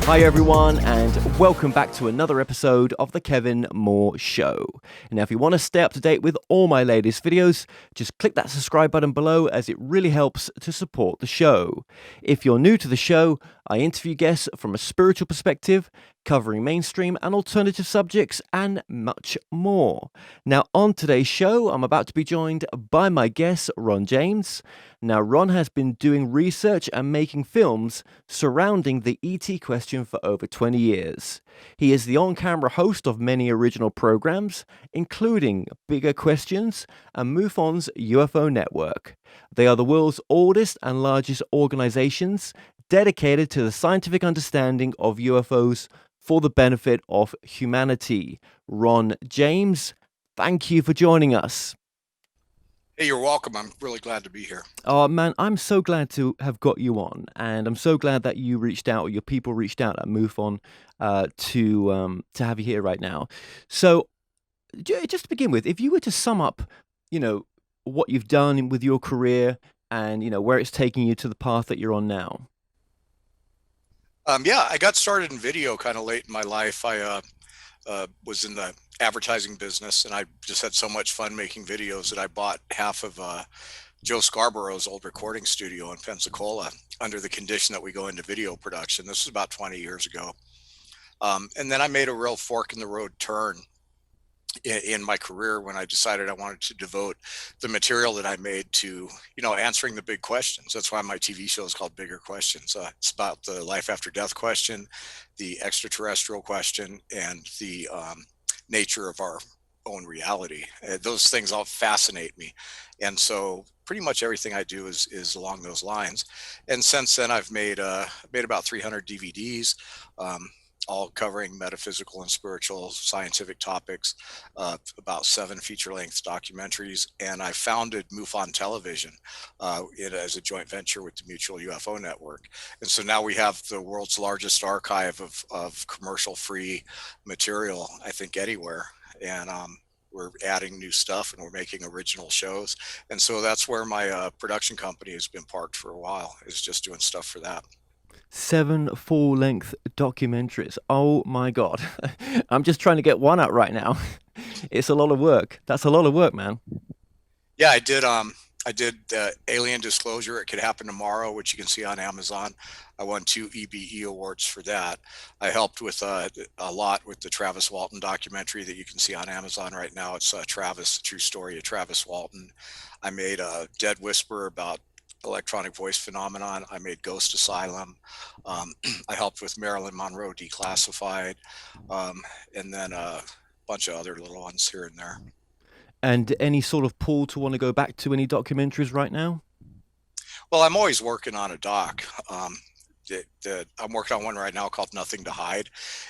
Hi everyone, and welcome back to another episode of The Kevin Moore Show. Now, if you want to stay up to date with all my latest videos, just click that subscribe button below, as it really helps to support the show. If you're new to the show, I interview guests from a spiritual perspective, covering mainstream and alternative subjects, and much more. Now, on today's show, I'm about to be joined by my guest, Ron James. Now, Ron has been doing research and making films surrounding the ET question for over 20 years. He is the on-camera host of many original programs, including Bigger Questions and MUFON's UFO Network. They are the world's oldest and largest organizations dedicated to the scientific understanding of UFOs for the benefit of humanity. Ron James, thank you for joining us. Hey, you're welcome. I'm really glad to be here. Oh man, I'm so glad to have got you on, and I'm so glad that you reached out, or your people reached out at MUFON to have you here right now. So, just to begin with, if you were to sum up, what you've done with your career and where it's taking you to the path that you're on now. Yeah, I got started in video kind of late in my life. I was in the advertising business, and I just had so much fun making videos that I bought half of Joe Scarborough's old recording studio in Pensacola under the condition that we go into video production. This was about 20 years ago. And then I made a real fork in the road turn in my career when I decided I wanted to devote the material that I made to, answering the big questions. That's why my TV show is called Bigger Questions. It's about the life after death question, the extraterrestrial question, and the nature of our own reality. Those things all fascinate me. And so pretty much everything I do is along those lines. And since then, I've made about 300 DVDs, all covering metaphysical and spiritual scientific topics, about 7 feature-length documentaries, and I founded MUFON Television as a joint venture with the Mutual UFO Network. And so now we have the world's largest archive of commercial-free material, I think, anywhere. And we're adding new stuff, and we're making original shows. And so that's where my production company has been parked for a while, is just doing stuff for that. 7 full-length documentaries. Oh my God. I'm just trying to get one out right now. It's a lot of work. That's a lot of work, man. Yeah, I did Alien Disclosure. It Could Happen Tomorrow, which you can see on Amazon. I won 2 EBE awards for that. I helped with a lot with the Travis Walton documentary that you can see on Amazon right now. It's Travis, the true story of Travis Walton. I made a Dead Whisper about electronic voice phenomenon. I made Ghost Asylum. I helped with Marilyn Monroe Declassified, and then a bunch of other little ones here and there. And any sort of pull to want to go back to any documentaries right now? Well, I'm always working on a doc. I'm working on one right now called Nothing to Hide.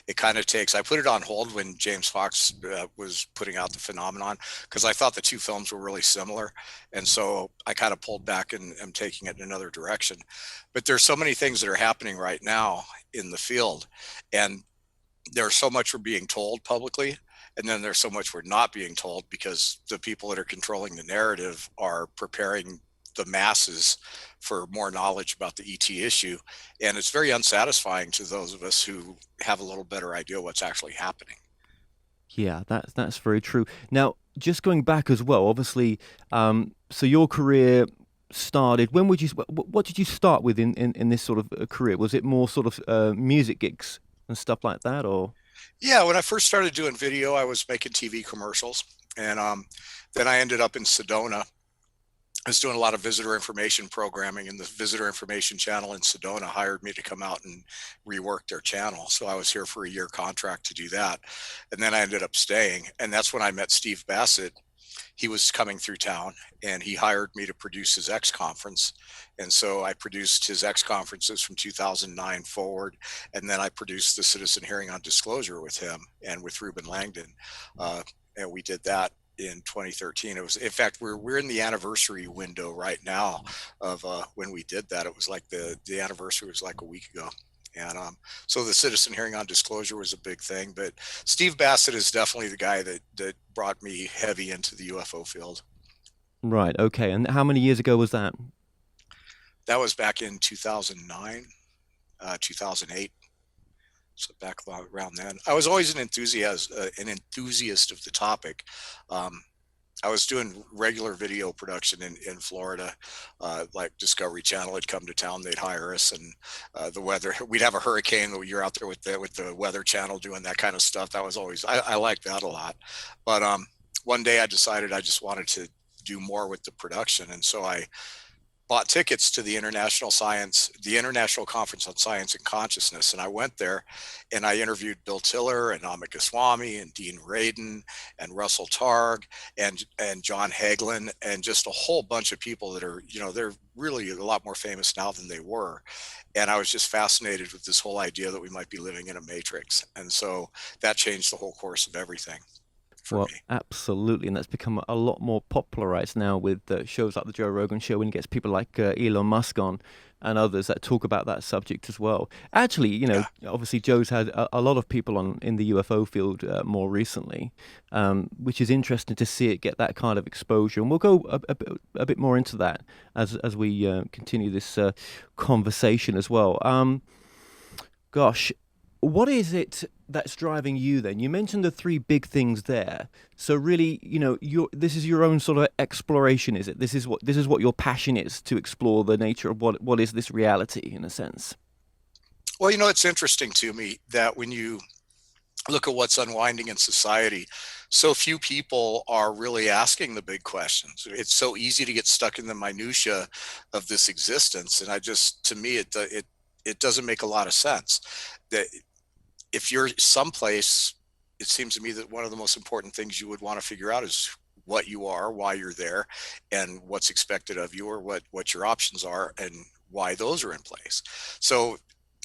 I put it on hold when James Fox was putting out The Phenomenon, because I thought the two films were really similar. And so I kind of pulled back and am taking it in another direction. But there's so many things that are happening right now in the field. And there's so much we're being told publicly. And then there's so much we're not being told, because the people that are controlling the narrative are preparing the masses for more knowledge about the ET issue. And it's very unsatisfying to those of us who have a little better idea what's actually happening. Yeah, that's very true. Now, just going back as well, obviously, so your career started, when would you, what did you start with in this sort of career? Was it more sort of music gigs and stuff like that, or? Yeah, when I first started doing video, I was making TV commercials. And then I ended up in Sedona. I was doing a lot of visitor information programming, and the visitor information channel in Sedona hired me to come out and rework their channel. So I was here for a year contract to do that. And then I ended up staying. And that's when I met Steve Bassett. He was coming through town, and he hired me to produce his X conference. And so I produced his X conferences from 2009 forward. And then I produced the citizen hearing on disclosure with him and with Ruben Langdon. And we did that in 2013. It was, in fact, we're in the anniversary window right now of when we did that. It was like the anniversary was like a week ago. And so the citizen hearing on disclosure was a big thing. But Steve Bassett is definitely the guy that brought me heavy into the UFO field. Right, okay. And how many years ago was that? That was back in 2009, 2008. So back around then, I was always an enthusiast of the topic. Um, I was doing regular video production in Florida, like Discovery Channel had come to town, they'd hire us, and the weather, we'd have a hurricane. You're out there with the Weather Channel doing that kind of stuff. That was always I liked that a lot. But one day I decided I just wanted to do more with the production, and so I bought tickets to the International Conference on Science and Consciousness. And I went there and I interviewed Bill Tiller and Amit Goswami and Dean Radin and Russell Targ and John Hagelin and just a whole bunch of people that are, they're really a lot more famous now than they were. And I was just fascinated with this whole idea that we might be living in a matrix. And so that changed the whole course of everything for Well, me. absolutely, and that's become a lot more popularized now with shows like the Joe Rogan Show, when he gets people like Elon Musk on and others that talk about that subject as well. Actually, Yeah. obviously Joe's had a lot of people on in the UFO field more recently, which is interesting to see it get that kind of exposure. And we'll go a bit more into that as we continue this conversation as well. Gosh, what is it that's driving you then? You mentioned the three big things there. So really, this is your own sort of exploration, is it? This is what your passion is, to explore the nature of what is this reality in a sense. Well, it's interesting to me that when you look at what's unwinding in society, so few people are really asking the big questions. It's so easy to get stuck in the minutia of this existence, and to me, it doesn't make a lot of sense. That if you're someplace, it seems to me that one of the most important things you would want to figure out is what you are, why you're there, and what's expected of you, or what your options are, and why those are in place. So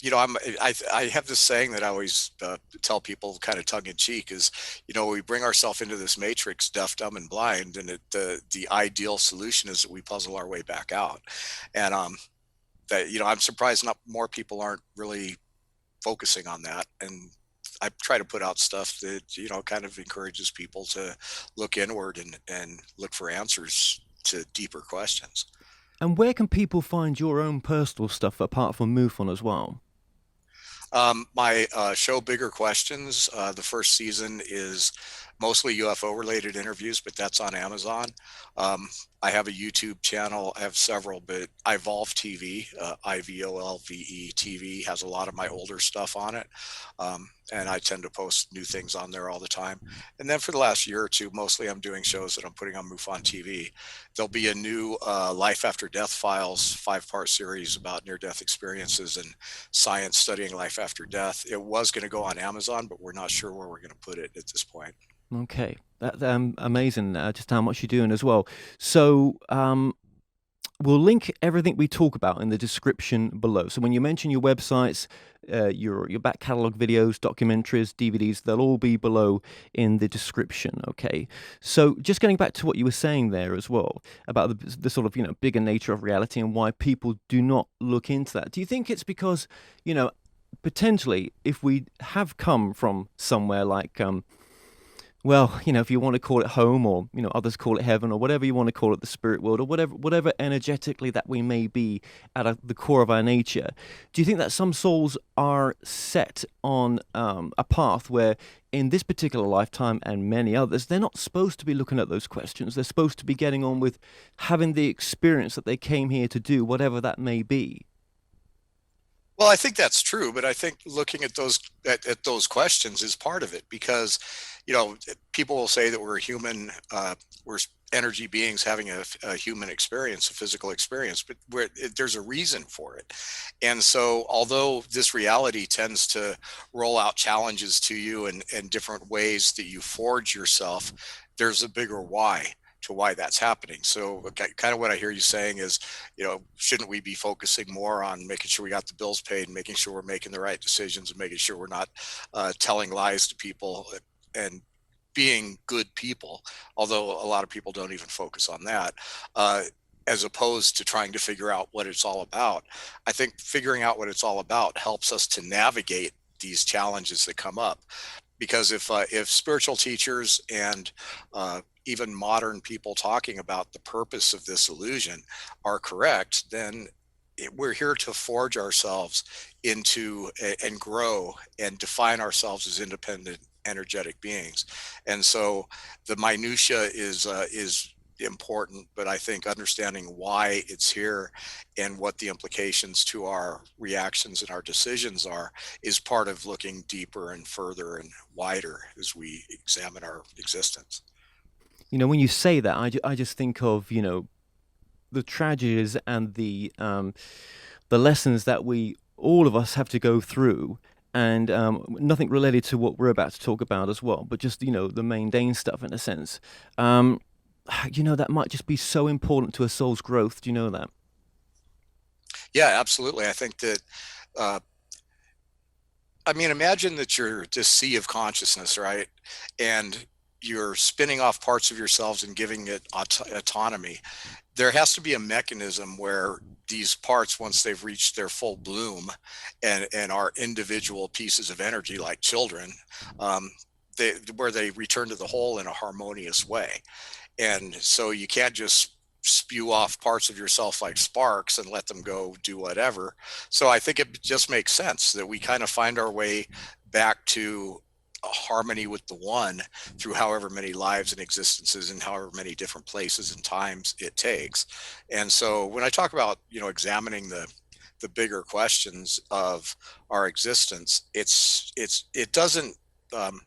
I have this saying that I always tell people, kind of tongue in cheek, is we bring ourselves into this matrix, deaf, dumb, and blind, and the ideal solution is that we puzzle our way back out. And that I'm surprised not more people aren't really focusing on that. And I try to put out stuff that kind of encourages people to look inward and look for answers to deeper questions. And where can people find your own personal stuff apart from MUFON as well? My show, Bigger Questions, the first season is mostly UFO related interviews, but that's on Amazon. I have a YouTube channel. I have several, but Ivolve TV, IVOLVE TV, has a lot of my older stuff on it. And I tend to post new things on there all the time. And then for the last year or two, mostly I'm doing shows that I'm putting on MUFON TV. There'll be a new Life After Death Files 5-part series about near-death experiences and science studying life after death. It was going to go on Amazon, but we're not sure where we're going to put it at this point. Okay, that's amazing. Just how much you're doing as well. So, we'll link everything we talk about in the description below. So when you mention your websites, your back catalog videos, documentaries, DVDs, they'll all be below in the description. Okay. So just getting back to what you were saying there as well about the sort of bigger nature of reality and why people do not look into that. Do you think it's because potentially if we have come from somewhere like well, if you want to call it home, or others call it heaven, or whatever you want to call it, the spirit world, or whatever energetically that we may be at the core of our nature, do you think that some souls are set on a path where, in this particular lifetime and many others, they're not supposed to be looking at those questions? They're supposed to be getting on with having the experience that they came here to do, whatever that may be. Well, I think that's true, but I think looking at those questions is part of it, because people will say that we're human, we're energy beings having a human experience, a physical experience, but there's a reason for it. And so, although this reality tends to roll out challenges to you and different ways that you forge yourself, there's a bigger why to why that's happening. So kind of what I hear you saying is, shouldn't we be focusing more on making sure we got the bills paid and making sure we're making the right decisions and making sure we're not telling lies to people and being good people, although a lot of people don't even focus on that, as opposed to trying to figure out what it's all about. I think figuring out what it's all about helps us to navigate these challenges that come up. Because if spiritual teachers and even modern people talking about the purpose of this illusion are correct, then we're here to forge ourselves into and grow and define ourselves as independent energetic beings. And so the minutia is important, but I think understanding why it's here and what the implications to our reactions and our decisions are is part of looking deeper and further and wider as we examine our existence. When you say that, I just think of, the tragedies and the lessons that we all of us have to go through, and nothing related to what we're about to talk about as well, but just the mundane stuff in a sense. Um, that might just be so important to a soul's growth. Do you know that? Yeah, absolutely. I think that uh, I mean, imagine that you're this sea of consciousness, right? And you're spinning off parts of yourselves and giving it autonomy. There has to be a mechanism where these parts, once they've reached their full bloom and are individual pieces of energy like children, um, where they return to the whole in a harmonious way. And so you can't just spew off parts of yourself like sparks and let them go do whatever. So I think it just makes sense that we kind of find our way back to a harmony with the one through however many lives and existences and however many different places and times it takes. And so when I talk about, examining the bigger questions of our existence, um,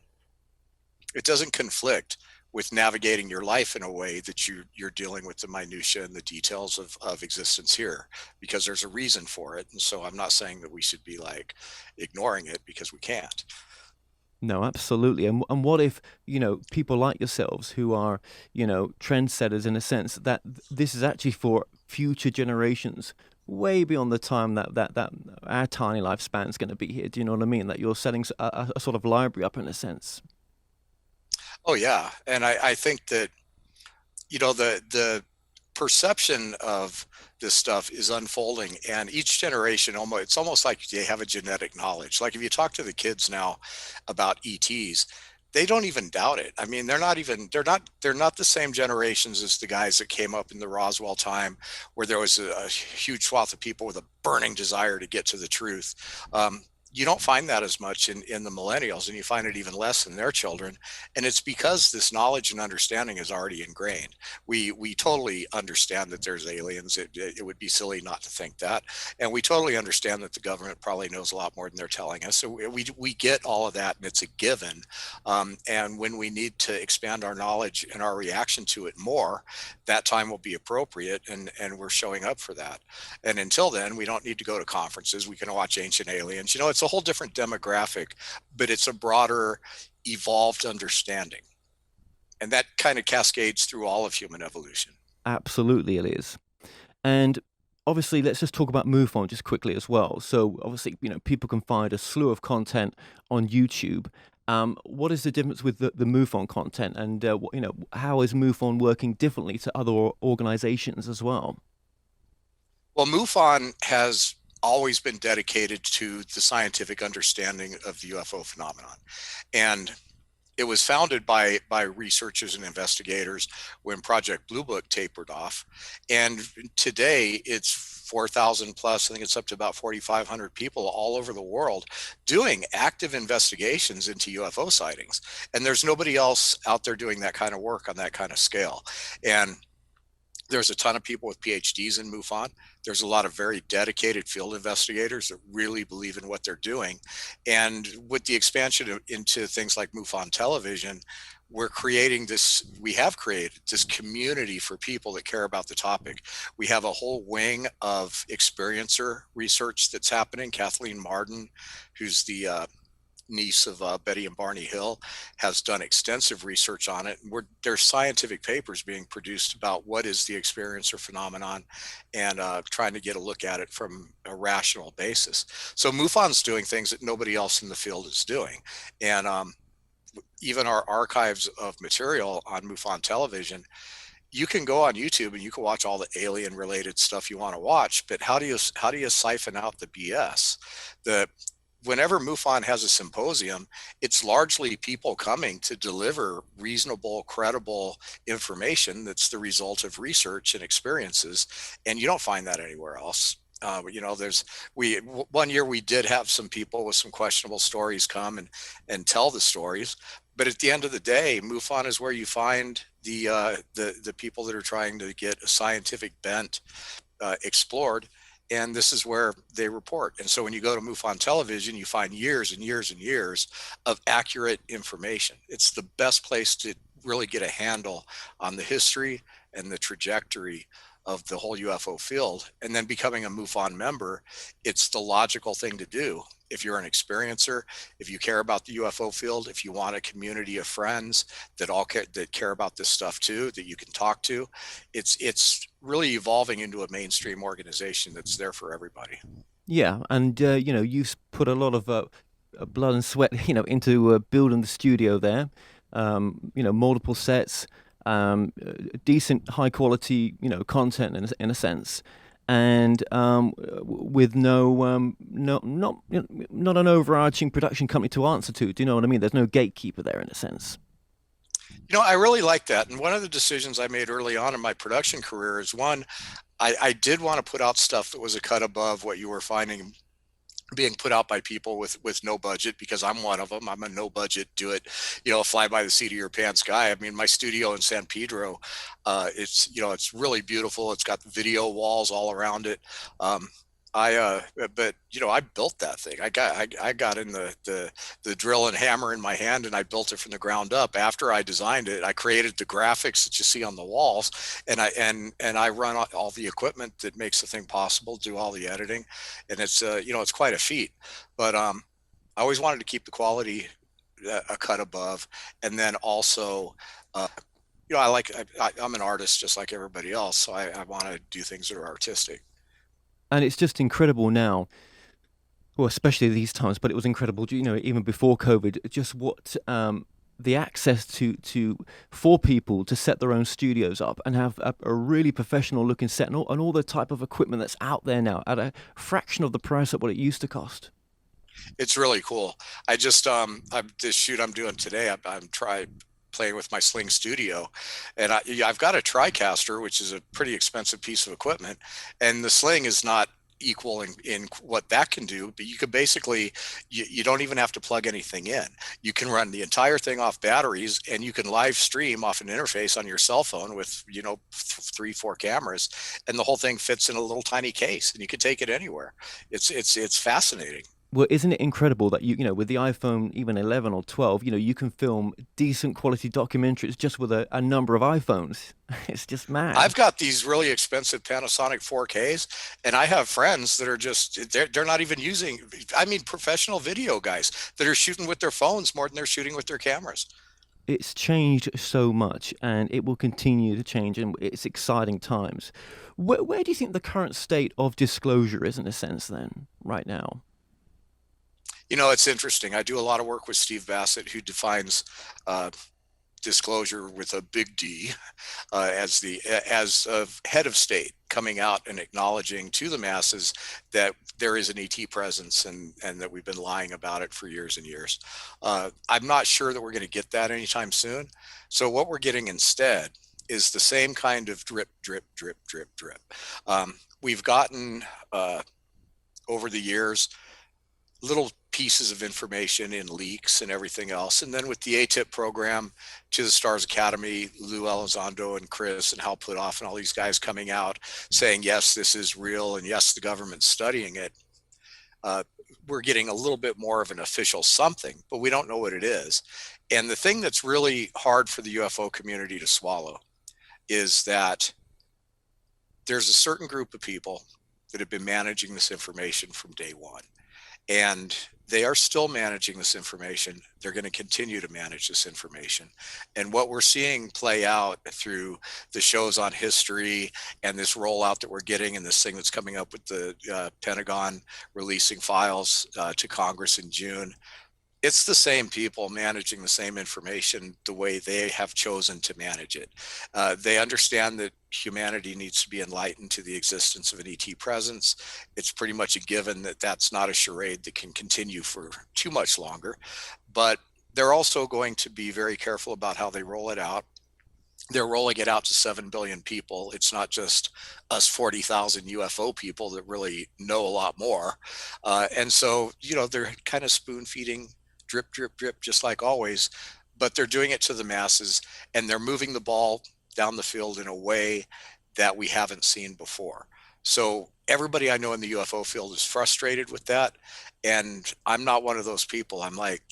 it doesn't conflict with navigating your life in a way that you're dealing with the minutia and the details of existence here, because there's a reason for it. And so I'm not saying that we should be like ignoring it, because we can't. No, absolutely. And what if, people like yourselves who are, trendsetters in a sense that this is actually for future generations, way beyond the time that our tiny lifespan is going to be here. Do you know what I mean? That you're setting a sort of library up in a sense. Oh yeah. And I think that, the perception of this stuff is unfolding, and each generation, it's almost like they have a genetic knowledge. Like if you talk to the kids now about ETs, they don't even doubt it. I mean, they're not the same generations as the guys that came up in the Roswell time, where there was a huge swath of people with a burning desire to get to the truth. You don't find that as much in the millennials, and you find it even less in their children. And it's because this knowledge and understanding is already ingrained. We totally understand that there's aliens. It would be silly not to think that. And we totally understand that the government probably knows a lot more than they're telling us. So we get all of that, and it's a given. And when we need to expand our knowledge and our reaction to it more, that time will be appropriate, and we're showing up for that. And until then, we don't need to go to conferences. We can watch Ancient Aliens. It's a whole different demographic, but it's a broader, evolved understanding. And that kind of cascades through all of human evolution. Absolutely, it is. And obviously, let's just talk about MUFON just quickly as well. So obviously, people can find a slew of content on YouTube. What is the difference with the MUFON content, and how is MUFON working differently to other organizations as well? Well, MUFON has always been dedicated to the scientific understanding of the UFO phenomenon. And it was founded by researchers and investigators when Project Blue Book tapered off. And today it's 4,000 plus, I think it's up to about 4,500 people all over the world doing active investigations into UFO sightings. And there's nobody else out there doing that kind of work on that kind of scale. And there's a ton of people with PhDs in MUFON. There's a lot of very dedicated field investigators that really believe in what they're doing. And with the expansion into things like MUFON television, we have created this community for people that care about the topic. We have a whole wing of experiencer research that's happening. Kathleen Marden, who's the niece of Betty and Barney Hill, has done extensive research on it. There's scientific papers being produced about what is the experiencer phenomenon, and trying to get a look at it from a rational basis. So MUFON's doing things that nobody else in the field is doing. And even our archives of material on MUFON television, you can go on YouTube and you can watch all the alien related stuff you want to watch, but how do you siphon out the BS? The Whenever MUFON has a symposium, it's largely people coming to deliver reasonable, credible information that's the result of research and experiences. And you don't find that anywhere else. There's one year we did have some people with some questionable stories come and tell the stories, but at the end of the day, MUFON is where you find the people that are trying to get a scientific bent explored, and this is where they report. And so when you go to MUFON television, you find years and years and years of accurate information. It's the best place to really get a handle on the history and the trajectory of the whole UFO field. And then becoming a MUFON member, it's the logical thing to do. If you're an experiencer, if you care about the UFO field, if you want a community of friends that care about this stuff too, that you can talk to, it's really evolving into a mainstream organization that's there for everybody. Yeah, and you've put a lot of blood and sweat, into building the studio there. Multiple sets, decent, high quality, content in a sense, and with not an overarching production company to answer to. Do you know what I mean? There's no gatekeeper there in a sense. I really like that. And one of the decisions I made early on in my production career is one, I did want to put out stuff that was a cut above what you were finding being put out by people with no budget, because I'm one of them. I'm a no budget, do it, fly by the seat of your pants guy. I mean, my studio in San Pedro, it's really beautiful. It's got video walls all around it. But I built that thing. I got in the drill and hammer in my hand, and I built it from the ground up. After I designed it, I created the graphics that you see on the walls, and I run all the equipment that makes the thing possible, do all the editing, and it's quite a feat. But I always wanted to keep the quality a cut above, and then also. I'm an artist just like everybody else, so I want to do things that are artistic. And it's just incredible now, well, especially these times, but it was incredible, even before COVID, just what the access to for people to set their own studios up and have a really professional looking set and all the type of equipment that's out there now at a fraction of the price of what it used to cost. It's really cool. This shoot I'm doing today, I'm trying playing with my Sling Studio, and I've got a TriCaster, which is a pretty expensive piece of equipment, and the Sling is not equal in what that can do, but you could basically, you don't even have to plug anything in. You can run the entire thing off batteries, and you can live stream off an interface on your cell phone with 3-4 cameras, and the whole thing fits in a little tiny case, and you can take it anywhere. It's fascinating. Well, isn't it incredible that with the iPhone even 11 or 12, you can film decent quality documentaries just with a number of iPhones. It's just mad. I've got these really expensive Panasonic 4Ks, and I have friends that are they're not even using, I mean, professional video guys that are shooting with their phones more than they're shooting with their cameras. It's changed so much, and it will continue to change, and it's exciting times. Where do you think the current state of disclosure is, in a sense, then, right now? It's interesting. I do a lot of work with Steve Bassett, who defines uh, disclosure with a big D, as a head of state coming out and acknowledging to the masses that there is an ET presence, and that we've been lying about it for years and years. I'm not sure that we're going to get that anytime soon. So what we're getting instead is the same kind of drip, drip, drip, drip, drip. We've gotten over the years little pieces of information in leaks and everything else. And then with the ATIP program, to the Stars Academy, Lou Elizondo and Chris and Hal Puthoff and all these guys coming out saying, yes, this is real, and yes, the government's studying it. We're getting a little bit more of an official something, but we don't know what it is. And the thing that's really hard for the UFO community to swallow is that there's a certain group of people that have been managing this information from day one. And they are still managing this information. They're going to continue to manage this information. And what we're seeing play out through the shows on history and this rollout that we're getting, and this thing that's coming up with the Pentagon releasing files to Congress in June, it's the same people managing the same information the way they have chosen to manage it. They understand that humanity needs to be enlightened to the existence of an ET presence. It's pretty much a given that that's not a charade that can continue for too much longer. But they're also going to be very careful about how they roll it out. they're rolling it out to 7 billion people. It's not just us 40,000 UFO people that really know a lot more. And so, they're kind of spoon feeding, drip, drip, drip, just like always, but they're doing it to the masses, and they're moving the ball down the field in a way that we haven't seen before. So everybody I know in the UFO field is frustrated with that. And I'm not one of those people. I'm like,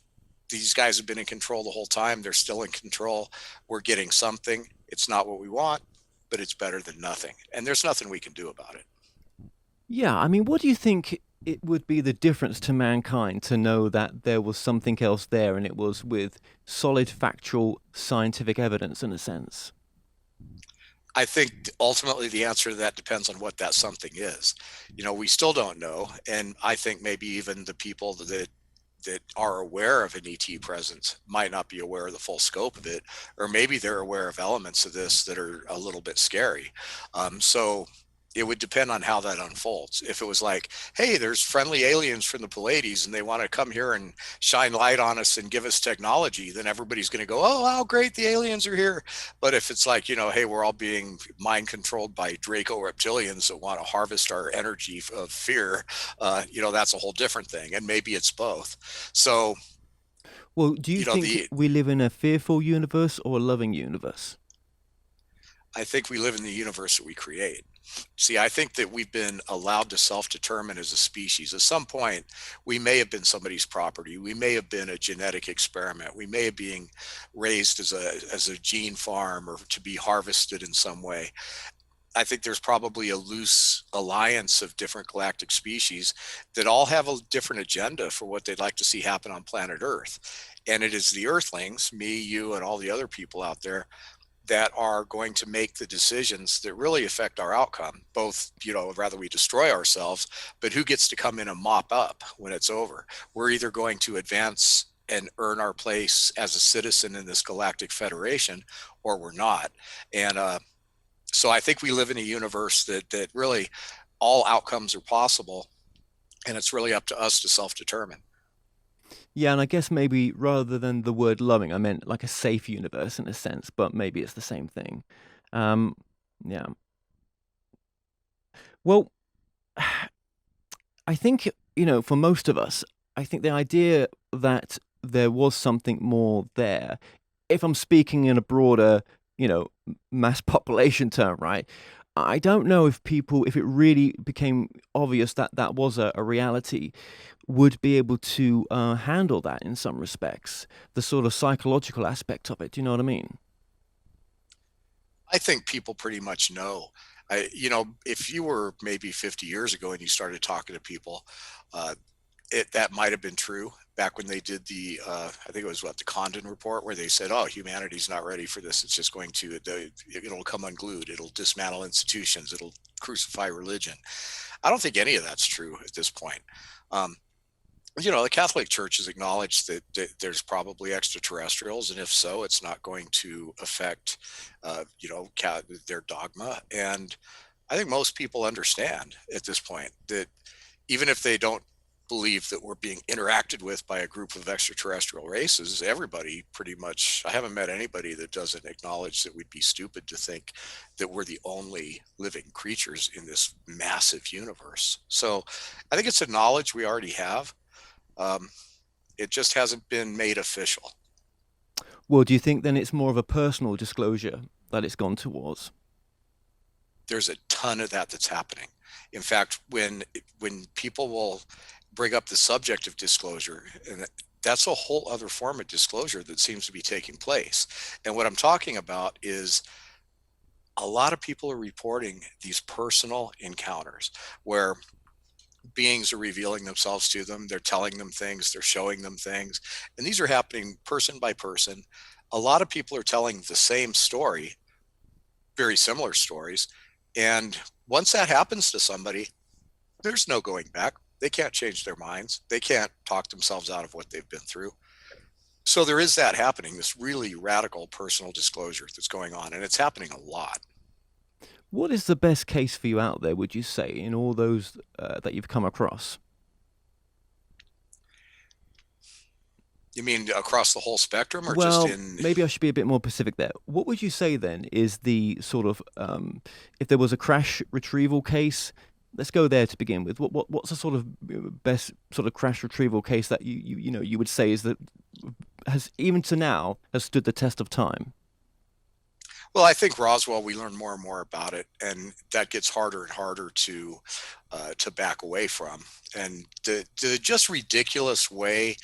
these guys have been in control the whole time. They're still in control. We're getting something. It's not what we want, but it's better than nothing. And there's nothing we can do about it. Yeah, I mean, what do you think it would be the difference to mankind to know that there was something else there and it was with solid factual scientific evidence in a sense? I think ultimately the answer to that depends on what that something is. We still don't know. And I think maybe even the people that are aware of an ET presence might not be aware of the full scope of it, or maybe they're aware of elements of this that are a little bit scary. So it would depend on how that unfolds. If it was like, hey, there's friendly aliens from the Pleiades and they want to come here and shine light on us and give us technology, then everybody's going to go, oh, how great, the aliens are here. But if it's like, hey, we're all being mind controlled by Draco reptilians that want to harvest our energy of fear, that's a whole different thing. And maybe it's both. So, Well, do you think the we live in a fearful universe or a loving universe? I think we live in the universe that we create. See, I think that we've been allowed to self-determine as a species. At some point, we may have been somebody's property. We may have been a genetic experiment. We may have been raised as a gene farm or to be harvested in some way. I think there's probably a loose alliance of different galactic species that all have a different agenda for what they'd like to see happen on planet Earth. And it is the Earthlings, me, you, and all the other people out there, that are going to make the decisions that really affect our outcome, both, rather we destroy ourselves, but who gets to come in and mop up when it's over. We're either going to advance and earn our place as a citizen in this galactic federation, or we're not. And so I think we live in a universe that really all outcomes are possible, and it's really up to us to self-determine. Yeah, and I guess maybe rather than the word loving, I meant like a safe universe in a sense, but maybe it's the same thing. Um, yeah. Well, I think, for most of us, I think the idea that there was something more there, if I'm speaking in a broader, mass population term, right? I don't know if it really became obvious that that was a reality, would be able to handle that in some respects, the sort of psychological aspect of it. Do you know what I mean? I think people pretty much know. If you were maybe 50 years ago and you started talking to people, uh, that might have been true back when they did I think it was the Condon report, where they said, oh, humanity's not ready for this. It's just it'll come unglued. It'll dismantle institutions. It'll crucify religion. I don't think any of that's true at this point. Um, the Catholic Church has acknowledged that there's probably extraterrestrials, and if so, it's not going to affect, their dogma. And I think most people understand at this point that even if they don't believe that we're being interacted with by a group of extraterrestrial races, everybody pretty much, I haven't met anybody that doesn't acknowledge that we'd be stupid to think that we're the only living creatures in this massive universe. So I think it's a knowledge we already have. Um, it just hasn't been made official. Well, do you think then it's more of a personal disclosure that it's gone towards? There's a ton of that's happening. In fact, when people will bring up the subject of disclosure, and that's a whole other form of disclosure that seems to be taking place. And what I'm talking about is a lot of people are reporting these personal encounters where beings are revealing themselves to them. They're telling them things, they're showing them things. And these are happening person by person. A lot of people are telling the same story, very similar stories. And once that happens to somebody, there's no going back. They can't change their minds. They can't talk themselves out of what they've been through. So there is that happening, this really radical personal disclosure that's going on, and it's happening a lot. What is the best case for you out there, would you say, in all those that you've come across? You mean across the whole spectrum or just Well, in? maybe I should be a bit more specific there. What would you say then is the sort of if there was a crash retrieval case? Let's go there to begin with. What's the sort of best sort of crash retrieval case that you would say is that has even to now has stood the test of time? Well, I think Roswell, we learn more and more about it, and that gets harder and harder to back away from. And the just ridiculous way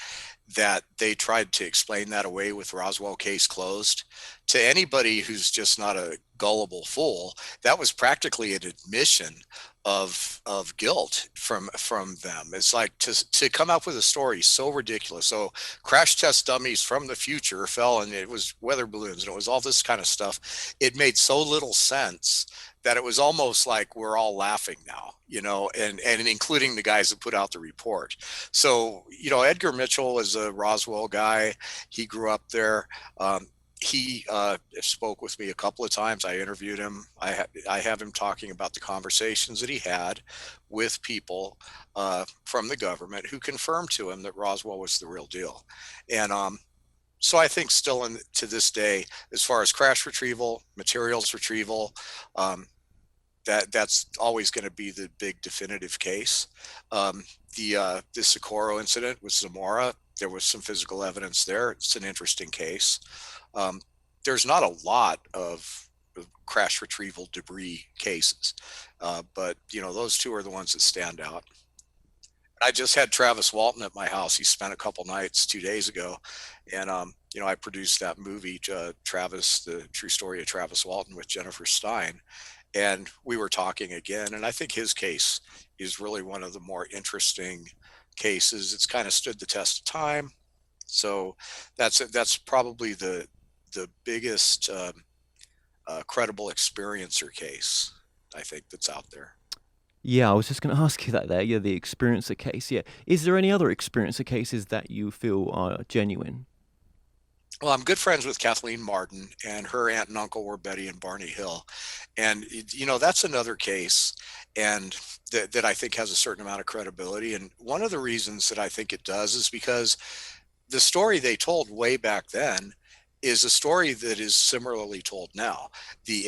that they tried to explain that away with Roswell case closed, to anybody who's just not a gullible fool, that was practically an admission of guilt from them. It's like to come up with a story so ridiculous. So crash test dummies from the future fell, and it was weather balloons, and it was all this kind of stuff. It made so little sense that it was almost like we're all laughing now, and including the guys that put out the report. So, Edgar Mitchell is a Roswell guy. He grew up there. He spoke with me a couple of times. I interviewed him. I have him talking about the conversations that he had with people from the government who confirmed to him that Roswell was the real deal. And so I think still to this day, as far as crash retrieval, materials retrieval, um, that's always going to be the big definitive case. The Socorro incident with Zamora, there was some physical evidence there. It's an interesting case. Um, there's not a lot of crash retrieval debris cases, but those two are the ones that stand out. I just had Travis Walton at my house. He spent a couple nights 2 days ago, and I produced that movie, Travis, the true story of Travis Walton with Jennifer Stein, and we were talking again. And I think his case is really one of the more interesting cases. It's kind of stood the test of time. So that's probably the biggest credible experiencer case I think that's out there. Yeah, I was just going to ask you that there. Yeah, the experiencer case. Yeah. Is there any other experiencer cases that you feel are genuine? Well, I'm good friends with Kathleen Martin, and her aunt and uncle were Betty and Barney Hill. And, that's another case, and that I think has a certain amount of credibility. And one of the reasons that I think it does is because the story they told way back then is a story that is similarly told now. The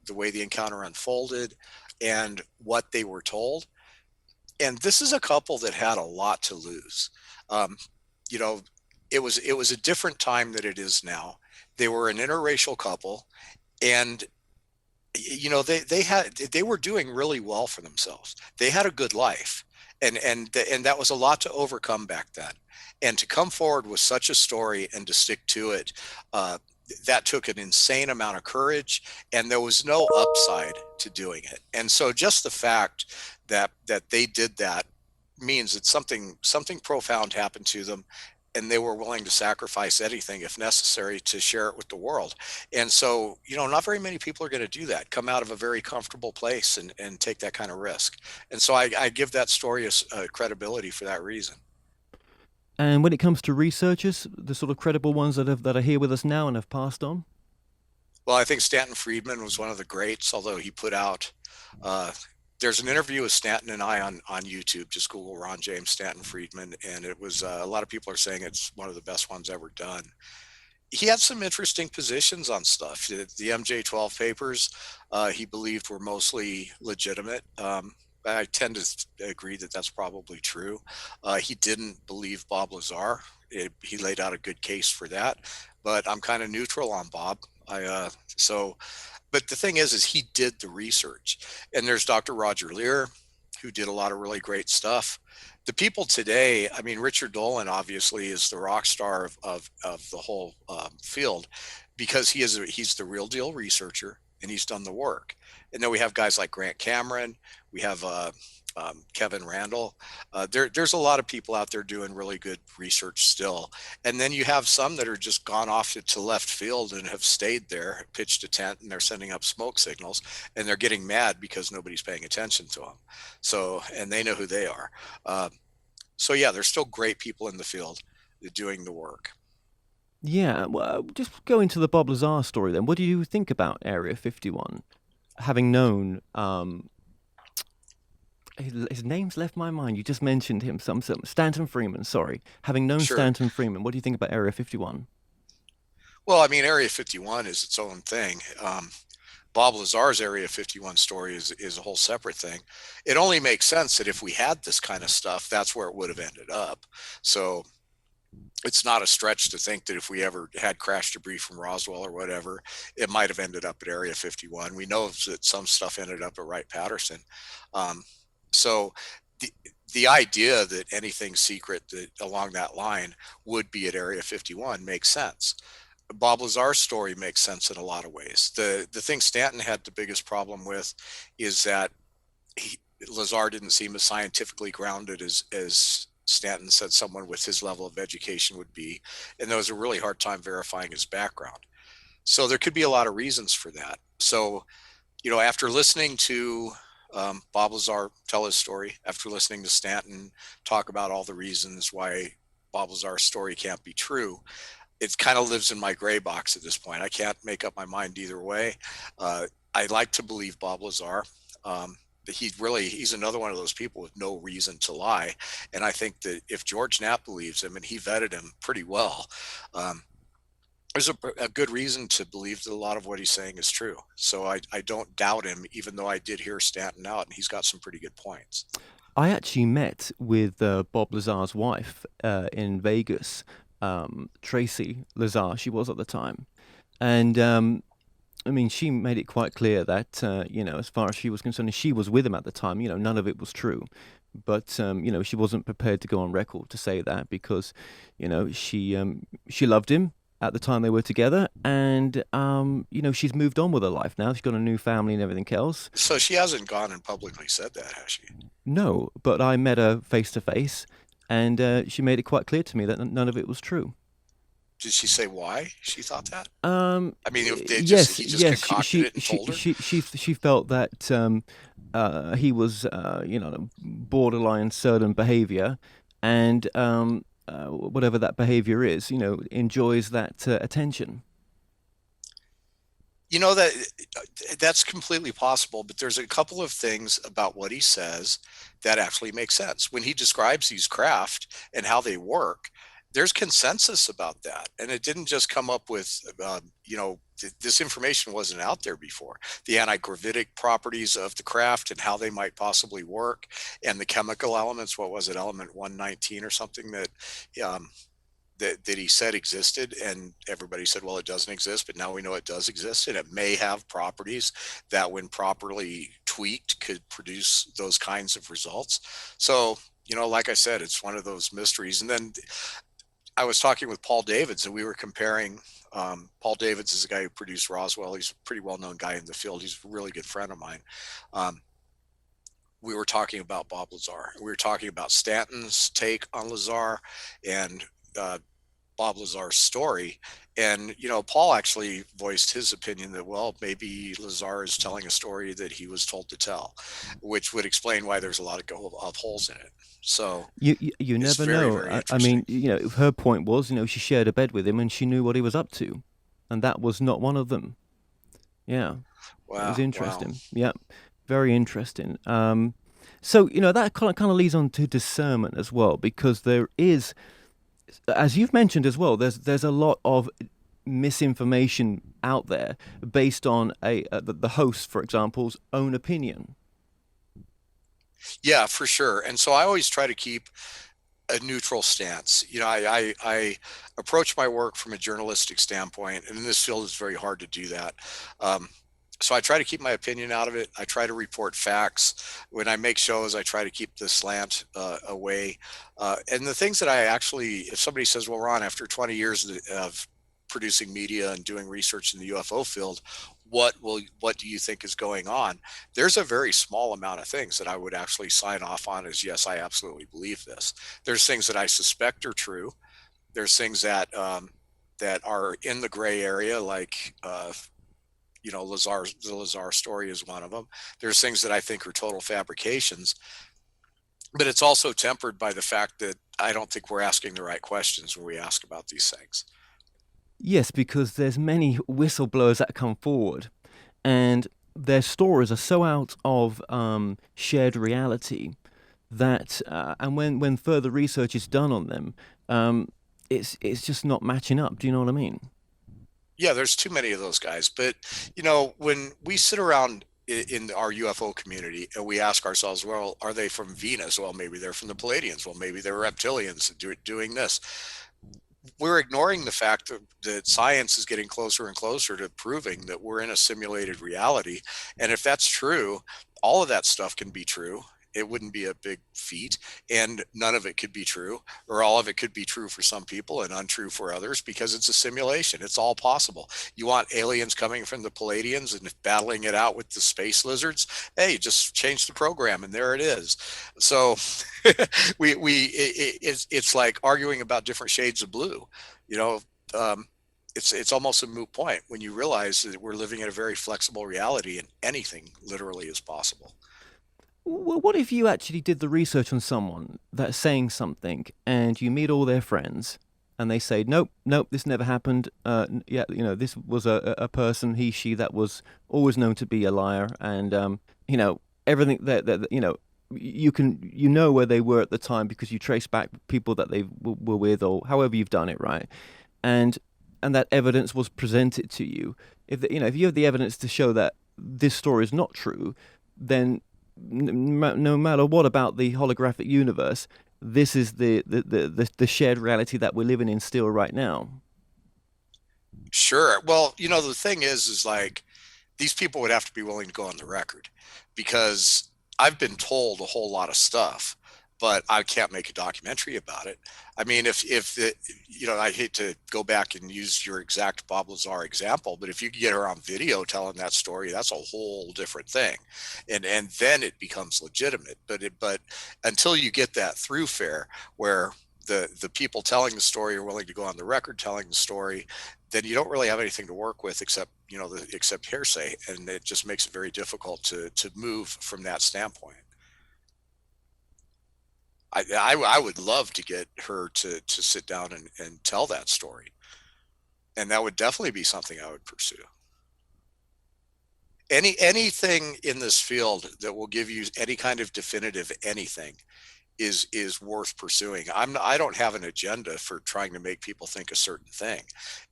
way the encounter unfolded, and what they were told. And this is a couple that had a lot to lose. Um, you know, it was a different time than it is now. They were an interracial couple, and they were doing really well for themselves. They had a good life, and that was a lot to overcome back then. And to come forward with such a story and to stick to it, uh, that took an insane amount of courage, and there was no upside to doing it. And so just the fact that they did that means that something profound happened to them, and they were willing to sacrifice anything if necessary to share it with the world. And so, not very many people are going to do that, come out of a very comfortable place and take that kind of risk. And so I give that story a credibility for that reason. And when it comes to researchers, the sort of credible ones that are here with us now and have passed on? Well, I think Stanton Friedman was one of the greats, although he put out, uh, there's an interview with Stanton and I on YouTube. Just Google Ron James Stanton Friedman, and it was a lot of people are saying it's one of the best ones ever done. He had some interesting positions on stuff. The MJ12 papers, he believed were mostly legitimate. I tend to agree that that's probably true. He didn't believe Bob Lazar. He laid out a good case for that, but I'm kind of neutral on Bob. So, but the thing is he did the research, and there's Dr. Roger Lear, who did a lot of really great stuff. The people today, I mean, Richard Dolan obviously is the rock star of the whole field, because he's the real deal researcher, and he's done the work. And then we have guys like Grant Cameron, we have Kevin Randall. There's a lot of people out there doing really good research still. And then you have some that are just gone off to left field and have stayed there, pitched a tent, and they're sending up smoke signals, and they're getting mad because nobody's paying attention to them. So, and they know who they are. So yeah, there's still great people in the field doing the work. Yeah, well, just go into the Bob Lazar story then. What do you think about Area 51? Having known his name's left my mind. You just mentioned him. Some Stanton Freeman. Sorry, having known Sure. Stanton Freeman, what do you think about Area 51? Well, I mean, Area 51 is its own thing. Bob Lazar's Area 51 story is a whole separate thing. It only makes sense that if we had this kind of stuff, that's where it would have ended up. So it's not a stretch to think that if we ever had crash debris from Roswell or whatever, it might have ended up at Area 51. We know that some stuff ended up at Wright-Patterson. Um, so the the idea that anything secret that along that line would be at Area 51 makes sense. Bob Lazar's story makes sense in a lot of ways. The thing Stanton had the biggest problem with is that he, Lazar didn't seem as scientifically grounded as Stanton said someone with his level of education would be, and there was a really hard time verifying his background. So there could be a lot of reasons for that. So after listening to Bob Lazar tell his story, after listening to Stanton talk about all the reasons why Bob Lazar's story can't be true, it kind of lives in my gray box at this point. I can't make up my mind either way. I like to believe Bob Lazar. Um, he's another one of those people with no reason to lie. And I think that if George Knapp believes him, and he vetted him pretty well, um, there's a good reason to believe that a lot of what he's saying is true. So I don't doubt him, even though I did hear Stanton out, and he's got some pretty good points. I actually met with Bob Lazar's wife in Vegas, Tracy Lazar, she was at the time. And I mean, she made it quite clear that, as far as she was concerned, and she was with him at the time, none of it was true. But, she wasn't prepared to go on record to say that because, she loved him at the time they were together. And, she's moved on with her life now. She's got a new family and everything else. So she hasn't gone and publicly said that, has she? No, but I met her face to face, and she made it quite clear to me that none of it was true. Did she say why she thought that? I mean, Yes, he just yes, concocted it and told her. she felt that he was, borderline certain behavior, and whatever that behavior is, enjoys that attention. That that's completely possible, but there's a couple of things about what he says that actually make sense. When he describes these craft and how they work, there's consensus about that, and it didn't just come up with this information wasn't out there before. The anti-gravitic properties of the craft and how they might possibly work, and the chemical elements. What was it, element 119 or something um, that he said existed, and everybody said, well, it doesn't exist, but now we know it does exist, and it may have properties that when properly tweaked could produce those kinds of results. So like I said, it's one of those mysteries. And then I was talking with Paul Davids, and we were comparing. Paul Davids is a guy who produced Roswell. He's a pretty well-known guy in the field. He's a really good friend of mine. We were talking about Bob Lazar. We were talking about Stanton's take on Lazar and Bob Lazar's story. And, Paul actually voiced his opinion that, well, maybe Lazar is telling a story that he was told to tell, which would explain why there's a lot of holes in it. So you it's never very, know. very I mean, interesting. her point was, she shared a bed with him and she knew what he was up to, and that was not one of them. Yeah, it was Wow. Wow. interesting. Yeah, very interesting. So that kind of leads on to discernment as well, because there is, as you've mentioned as well, there's a lot of misinformation out there based on the host, for example's own opinion. Yeah, for sure. And so I always try to keep a neutral stance. I approach my work from a journalistic standpoint, and in this field it's very hard to do that. Um, so I try to keep my opinion out of it. I try to report facts. When I make shows, I try to keep the slant away. And the things that I actually, if somebody says, well, Ron, after 20 years of producing media and doing research in the UFO field, what do you think is going on? There's a very small amount of things that I would actually sign off on as, yes, I absolutely believe this. There's things that I suspect are true. There's things that are in the gray area, like the Lazar story is one of them. There's things that I think are total fabrications, but it's also tempered by the fact that I don't think we're asking the right questions when we ask about these things. Yes, because there's many whistleblowers that come forward, and their stories are so out of shared reality that, and when further research is done on them, um, it's just not matching up. Do you know what I mean? Yeah, there's too many of those guys. But when we sit around in our UFO community and we ask ourselves, well, are they from Venus? Well, maybe they're from the Palladians. Well, maybe they're reptilians doing this. We're ignoring the fact that science is getting closer and closer to proving that we're in a simulated reality. And if that's true, all of that stuff can be true. It wouldn't be a big feat, and none of it could be true, or all of it could be true for some people and untrue for others because it's a simulation. It's all possible. You want aliens coming from the Palladians and battling it out with the space lizards? Hey, just change the program, and there it is. So it's like arguing about different shades of blue. You know, um, it's almost a moot point when you realize that we're living in a very flexible reality and anything literally is possible. Well, what if you actually did the research on someone that's saying something, and you meet all their friends, and they say, "Nope, nope, this never happened. Yeah, this was a person, he, she, that was always known to be a liar, and everything that you know where they were at the time because you trace back people that they were with, or however you've done it, right? And that evidence was presented to you. If you have the evidence to show that this story is not true, then no matter what about the holographic universe, this is the shared reality that we're living in still right now. Sure. Well, the thing is like these people would have to be willing to go on the record because I've been told a whole lot of stuff, but I can't make a documentary about it. I mean, if the, I hate to go back and use your exact Bob Lazar example, but if you get her on video telling that story, that's a whole different thing, and then it becomes legitimate. But until you get that through fare where the people telling the story are willing to go on the record telling the story, then you don't really have anything to work with except except hearsay, and it just makes it very difficult to move from that standpoint. I would love to get her to sit down and tell that story, and that would definitely be something I would pursue. Anything in this field that will give you any kind of definitive anything is worth pursuing. I don't have an agenda for trying to make people think a certain thing.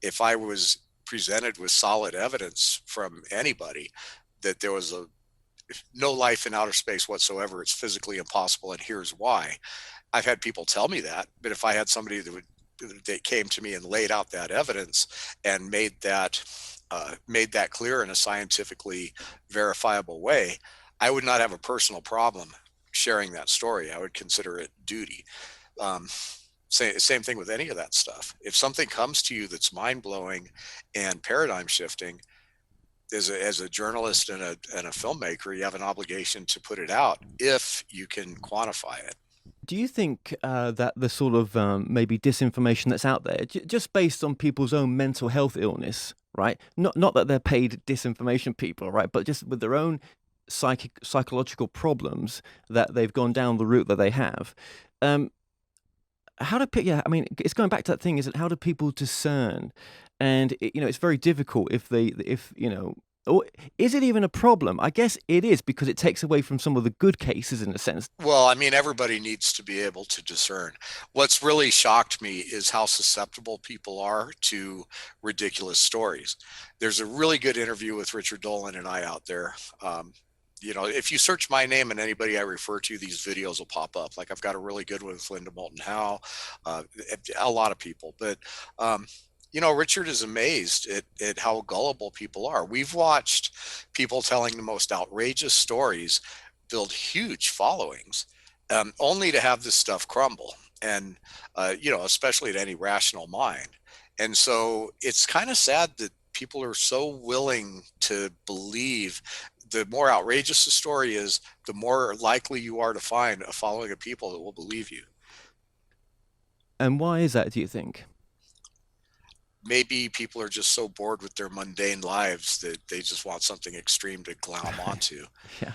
If I was presented with solid evidence from anybody that there was no life in outer space whatsoever, it's physically impossible, and here's why. I've had people tell me that, but if I had somebody that came to me and laid out that evidence and made that clear in a scientifically verifiable way, I would not have a personal problem sharing that story. I would consider it duty. Um, same thing with any of that stuff. If something comes to you that's mind blowing and paradigm shifting, as a journalist and a filmmaker, you have an obligation to put it out if you can quantify it. Do you think that the sort of maybe disinformation that's out there, just based on people's own mental health illness, right? Not that they're paid disinformation people, right? But just with their own psychological problems that they've gone down the route that they have. Um, how do people? Yeah, I mean, it's going back to that thing. Is it how do people discern? And it's very difficult if or is it even a problem? I guess it is because it takes away from some of the good cases in a sense. Well, I mean, everybody needs to be able to discern. What's really shocked me is how susceptible people are to ridiculous stories. There's a really good interview with Richard Dolan and I out there. If you search my name and anybody I refer to, these videos will pop up. Like I've got a really good one with Linda Moulton Howe, uh, a lot of people. But Richard is amazed at how gullible people are. We've watched people telling the most outrageous stories build huge followings, only to have this stuff crumble. And, especially to any rational mind. And so it's kind of sad that people are so willing to believe the more outrageous the story is, the more likely you are to find a following of people that will believe you. And why is that, do you think? Maybe people are just so bored with their mundane lives that they just want something extreme to glom onto. Yeah,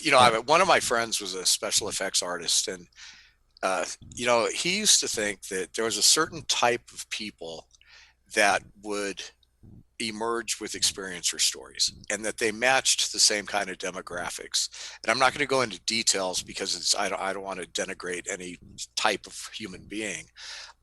yeah. One of my friends was a special effects artist, and he used to think that there was a certain type of people that would emerged with experiencer stories, and that they matched the same kind of demographics. And I'm not going to go into details because I don't want to denigrate any type of human being,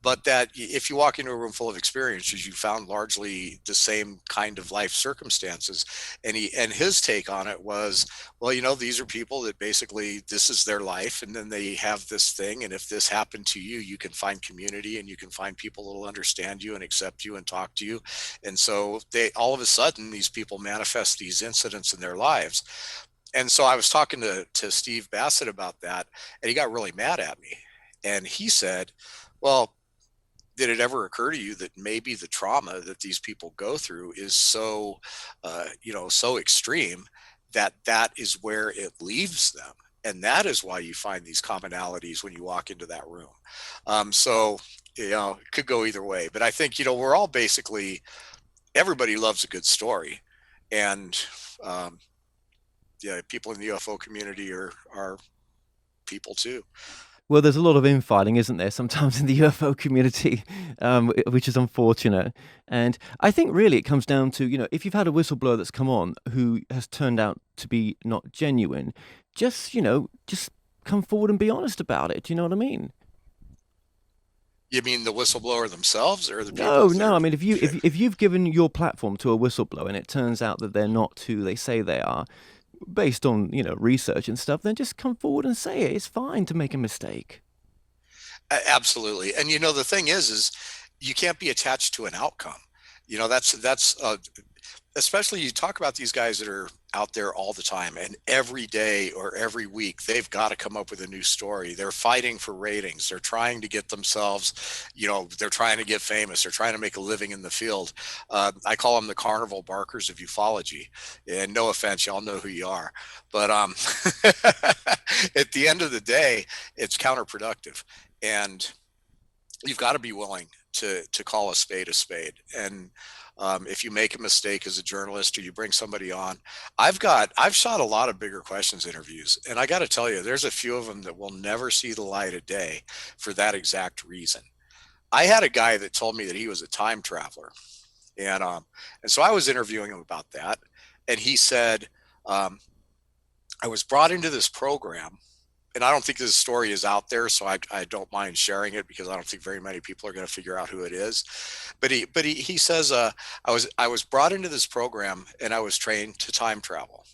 but that if you walk into a room full of experiences, you found largely the same kind of life circumstances. And his take on it was, well, these are people that basically this is their life, and then they have this thing, and if this happened to you, you can find community and you can find people that will understand you and accept you and talk to you. And so they all of a sudden these people manifest these incidents in their lives. And so I was talking to Steve Bassett about that, and he got really mad at me. And he said, well, did it ever occur to you that maybe the trauma that these people go through is so, so extreme that that is where it leaves them? And that is why you find these commonalities when you walk into that room. So, it could go either way. But I think, we're all basically, everybody loves a good story. And yeah, people in the UFO community are people too. Well, there's a lot of infighting, isn't there, sometimes in the UFO community, which is unfortunate. And I think really it comes down to, if you've had a whistleblower that's come on who has turned out to be not genuine, just come forward and be honest about it. Do you know what I mean? You mean the whistleblower themselves or the people No, that no. are? I mean, if you've given your platform to a whistleblower and it turns out that they're not who they say they are, based on research and stuff, then just come forward and say it. It's fine to make a mistake. Absolutely. And the thing is you can't be attached to an outcome. That's especially you talk about these guys that are out there all the time, and every day or every week they've got to come up with a new story. They're fighting for ratings. They're trying to get themselves, they're trying to get famous. They're trying to make a living in the field. I call them the carnival barkers of ufology. And no offense, y'all know who you are. But at the end of the day, it's counterproductive. And you've got to be willing to call a spade a spade. And if you make a mistake as a journalist or you bring somebody on, I've shot a lot of bigger questions interviews, and I got to tell you, there's a few of them that will never see the light of day for that exact reason. I had a guy that told me that he was a time traveler, and so I was interviewing him about that, and he said, I was brought into this program, and I don't think this story is out there, so I don't mind sharing it because I don't think very many people are going to figure out who it is. But he says, I was brought into this program and I was trained to time travel,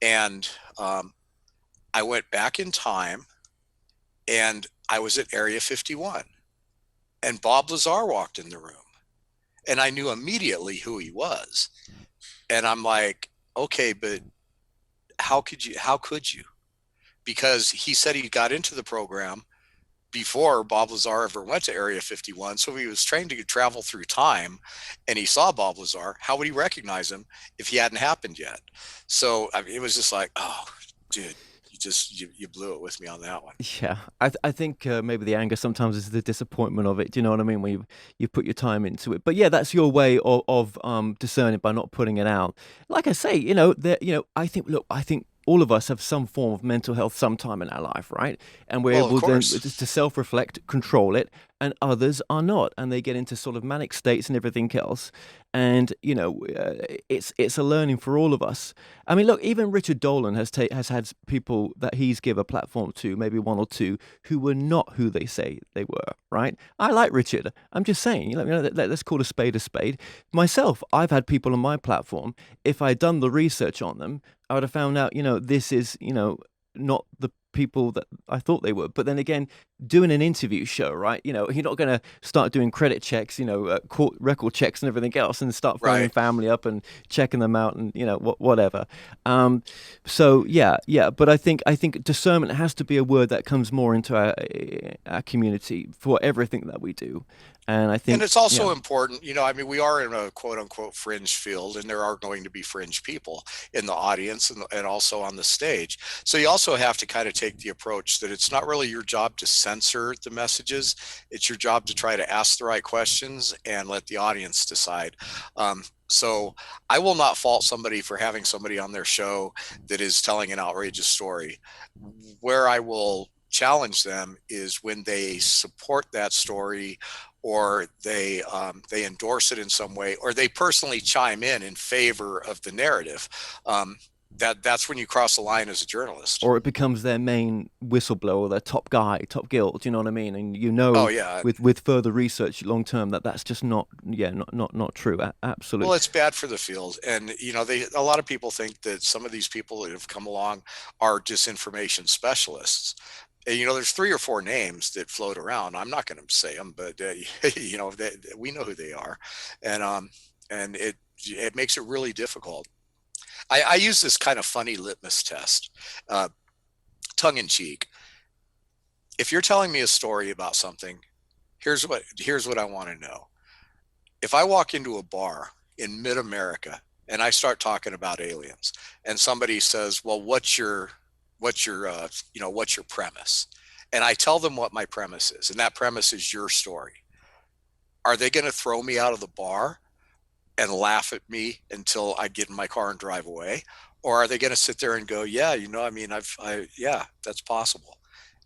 and I went back in time, and I was at Area 51, and Bob Lazar walked in the room, and I knew immediately who he was, and I'm like, okay, but how could you? How could you? Because he said he got into the program before Bob Lazar ever went to Area 51. So he was trained to travel through time, and he saw Bob Lazar. How would he recognize him if he hadn't happened yet? So I mean, it was just like, oh, dude, you blew it with me on that one. Yeah, I think maybe the anger sometimes is the disappointment of it. Do you know what I mean? When you put your time into it. But yeah, that's your way of discerning by not putting it out. Like I say, I think all of us have some form of mental health sometime in our life, right? And we're Well, of able then course. to self-reflect, control it, and others are not, and they get into sort of manic states and everything else. And it's a learning for all of us. I mean, look, even Richard Dolan has had people that he's give a platform to, maybe one or two, who were not who they say they were, right? I like Richard. I'm just saying, let's call a spade a spade. Myself, I've had people on my platform. If I'd done the research on them, I would have found out, this is, not the people that I thought they were. But then again, doing an interview show, right? You're not going to start doing credit checks, court record checks and everything else, and start phoning Right. family up and checking them out and whatever. So yeah. But I think discernment has to be a word that comes more into our community for everything that we do. And I And think it's also important, I mean, we are in a quote unquote fringe field, and there are going to be fringe people in the audience and also on the stage. So you also have to kind of take the approach that it's not really your job to censor the messages. It's your job to try to ask the right questions and let the audience decide. So I will not fault somebody for having somebody on their show that is telling an outrageous story. Where I will challenge them is when they support that story, or they endorse it in some way, or they personally chime in favor of the narrative. That's when you cross the line as a journalist. Or it becomes their main whistleblower, their top guy, top guild. Do you know what I mean? And Oh yeah. with further research long term that that's just not, yeah, not true. Well, Absolutely. it's bad for the field, and a lot of people think that some of these people that have come along are disinformation specialists. And, there's three or four names that float around. I'm not going to say them, but we know who they are, and it makes it really difficult. I use this kind of funny litmus test, uh, tongue in cheek. If you're telling me a story about something, here's what I want to know. If I walk into a bar in mid-America and I start talking about aliens, and somebody says, "Well, what's your premise?" and I tell them what my premise is, and that premise is your story, are they going to throw me out of the bar and laugh at me until I get in my car and drive away? Or are they going to sit there and go, yeah, I mean, yeah, that's possible.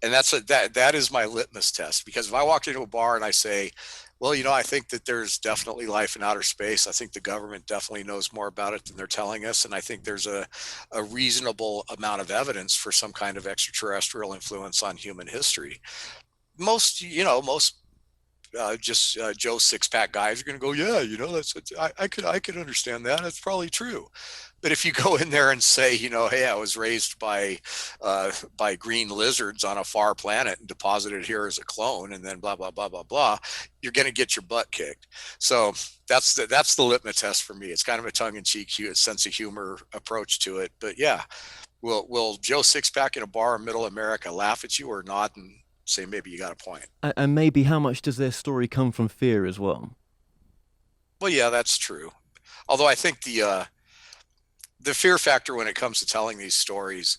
And that is my litmus test. Because if I walk into a bar and I say, well, I think that there's definitely life in outer space. I think the government definitely knows more about it than they're telling us. And I think there's a reasonable amount of evidence for some kind of extraterrestrial influence on human history. Most just Joe six pack guys are going to go, yeah, I could understand that. That's probably true. But if you go in there and say, hey, I was raised by green lizards on a far planet and deposited here as a clone, and then blah blah blah blah blah, you're going to get your butt kicked. So that's the litmus test for me. It's kind of a tongue in cheek sense of humor approach to it. But yeah, will Joe six pack in a bar in middle America laugh at you or not and say maybe you got a point? And maybe how much does their story come from fear as well? Well, yeah, that's true. Although I think the fear factor when it comes to telling these stories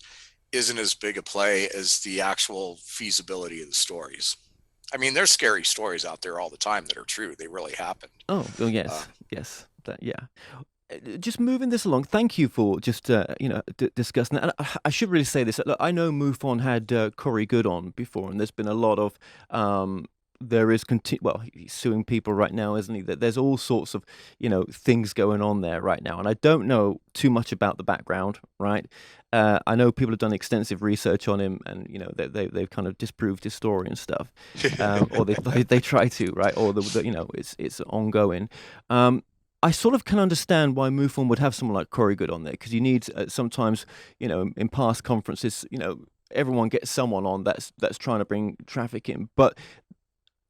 isn't as big a play as the actual feasibility of the stories. I mean, there's scary stories out there all the time that are true. They really happened. Oh, oh Uh, yes, yes. Yeah. Just moving this along. Thank you for just discussing that. And I should really say this. Look, I know MUFON had Corey Goode on before, and there's been a lot of there is well, he's suing people right now, isn't he? That there's all sorts of things going on there right now, and I don't know too much about the background. Right? I know people have done extensive research on him, and they've kind of disproved his story and stuff, or they try to, right? Or it's ongoing. I sort of can understand why MUFON would have someone like Corey Goode on there, because you need sometimes, in past conferences, everyone gets someone on that's trying to bring traffic in. But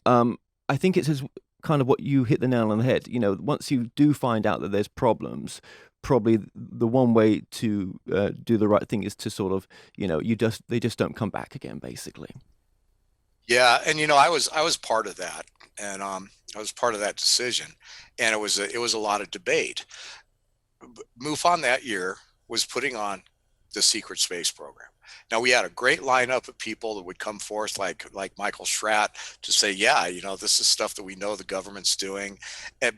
I think it's kind of what you hit the nail on the head. Once you do find out that there's problems, probably the one way to do the right thing is to sort of, they just don't come back again, basically. yeah, and I was part of that, and I was part of that decision, and it was a lot of debate. MUFON that year was putting on the secret space program. Now we had a great lineup of people that would come forth, like Michael Schratt, to say, yeah, this is stuff that we know the government's doing,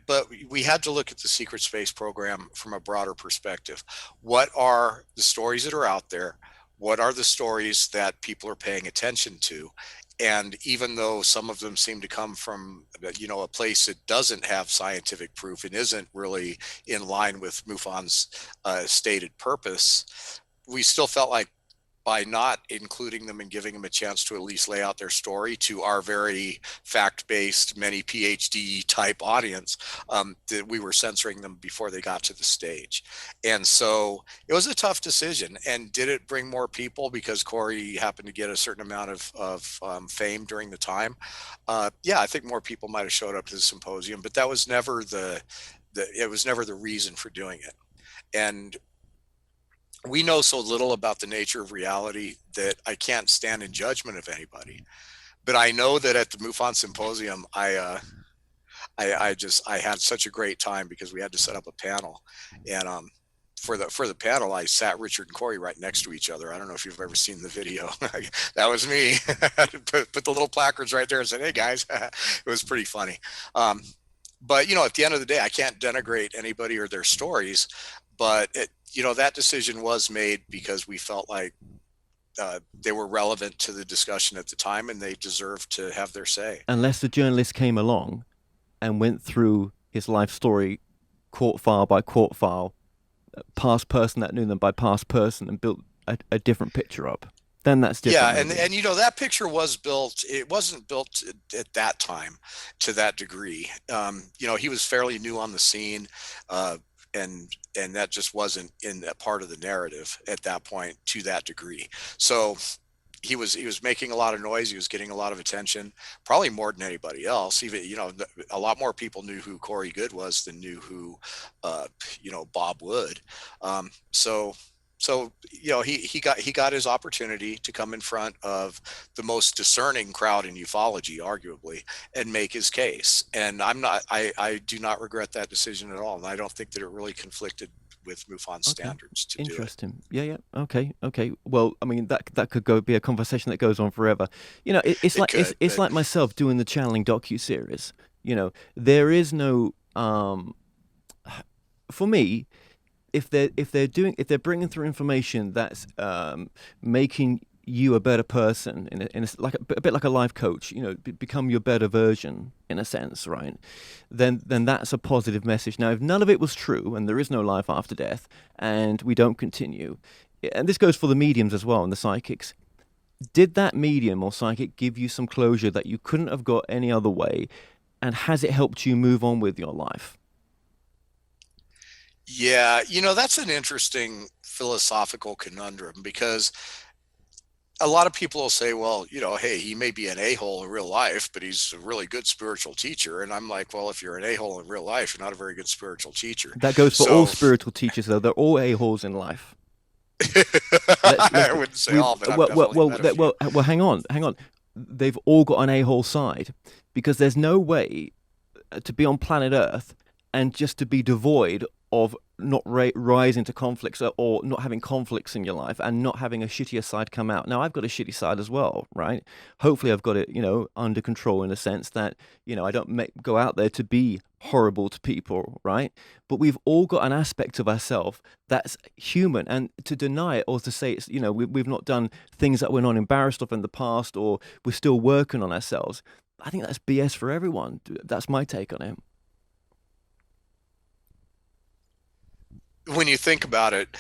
but we had to look at the secret space program from a broader perspective. What are the stories that are out there? What are the stories that people are paying attention to? And even though some of them seem to come from a place that doesn't have scientific proof and isn't really in line with MUFON's stated purpose, we still felt like by not including them and giving them a chance to at least lay out their story to our very fact-based, many PhD type audience, that we were censoring them before they got to the stage. And so it was a tough decision. And did it bring more people because Corey happened to get a certain amount of fame during the time? Yeah, I think more people might have showed up to the symposium, but that was never it was never the reason for doing it. And we know so little about the nature of reality that I can't stand in judgment of anybody. But I know that at the MUFON symposium, I had such a great time because we had to set up a panel, and for the panel, I sat Richard and Corey right next to each other. I don't know if you've ever seen the video. That was me. put the little placards right there and said, "Hey guys," it was pretty funny. But at the end of the day, I can't denigrate anybody or their stories, but that decision was made because we felt like they were relevant to the discussion at the time, and they deserved to have their say. Unless the journalist came along and went through his life story, court file by court file, past person that knew them by past person, and built a different picture up, then that's different, Yeah, maybe. and you know that picture was built. It wasn't built at that time to that degree. You know, he was fairly new on the scene, uh, and that just wasn't in that part of the narrative at that point to that degree. So he was making a lot of noise. He was getting a lot of attention, probably more than anybody else. Even, you know, a lot more people knew who Corey Goode was than knew who, you know, Bob Wood. So you know, he got his opportunity to come in front of the most discerning crowd in ufology, arguably, and make his case. And I do not regret that decision at all, and I don't think that it really conflicted with MUFON Okay. standards to do it. Interesting. Yeah, yeah. Okay, okay. Well, I mean that could go be a conversation that goes on forever. You know, it's It like could, it's but like myself doing the channeling docu-series. You know, there is no for me, if they're bringing through information that's making you a better person like a bit like a life coach, you know, become your better version in a sense, right? Then that's a positive message. Now, if none of it was true and there is no life after death and we don't continue, and this goes for the mediums as well and the psychics, did that medium or psychic give you some closure that you couldn't have got any other way, and has it helped you move on with your life? yeah, you know, that's an interesting philosophical conundrum because a lot of people will say, well, you know, hey, he may be an a-hole in real life, but he's a really good spiritual teacher. And I'm like, well, if you're an a-hole in real life, you're not a very good spiritual teacher. That goes for all So spiritual teachers, though. They're all a-holes in life. Let's I wouldn't say we've all, but I've definitely met a few. well, hang on. They've all got an a-hole side, because there's no way to be on planet Earth and just to be devoid of not rising to conflicts, or not having conflicts in your life and not having a shittier side come out. Now, I've got a shitty side as well, right? Hopefully I've got it, you know, under control, in a sense that, you know, I don't go out there to be horrible to people, right? But we've all got an aspect of ourselves that's human, and to deny it or to say it's, you know, we've not done things that we're not embarrassed of in the past, or we're still working on ourselves, I think that's BS for everyone. That's my take on it. When you think about it,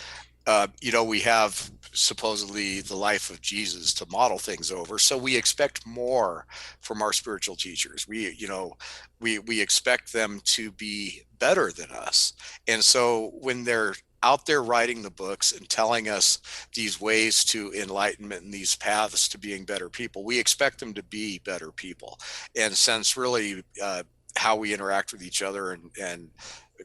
you know, we have supposedly the life of Jesus to model things over. So we expect more from our spiritual teachers. You know, we expect them to be better than us. And so when they're out there writing the books and telling us these ways to enlightenment and these paths to being better people, we expect them to be better people. And since really, how we interact with each other, and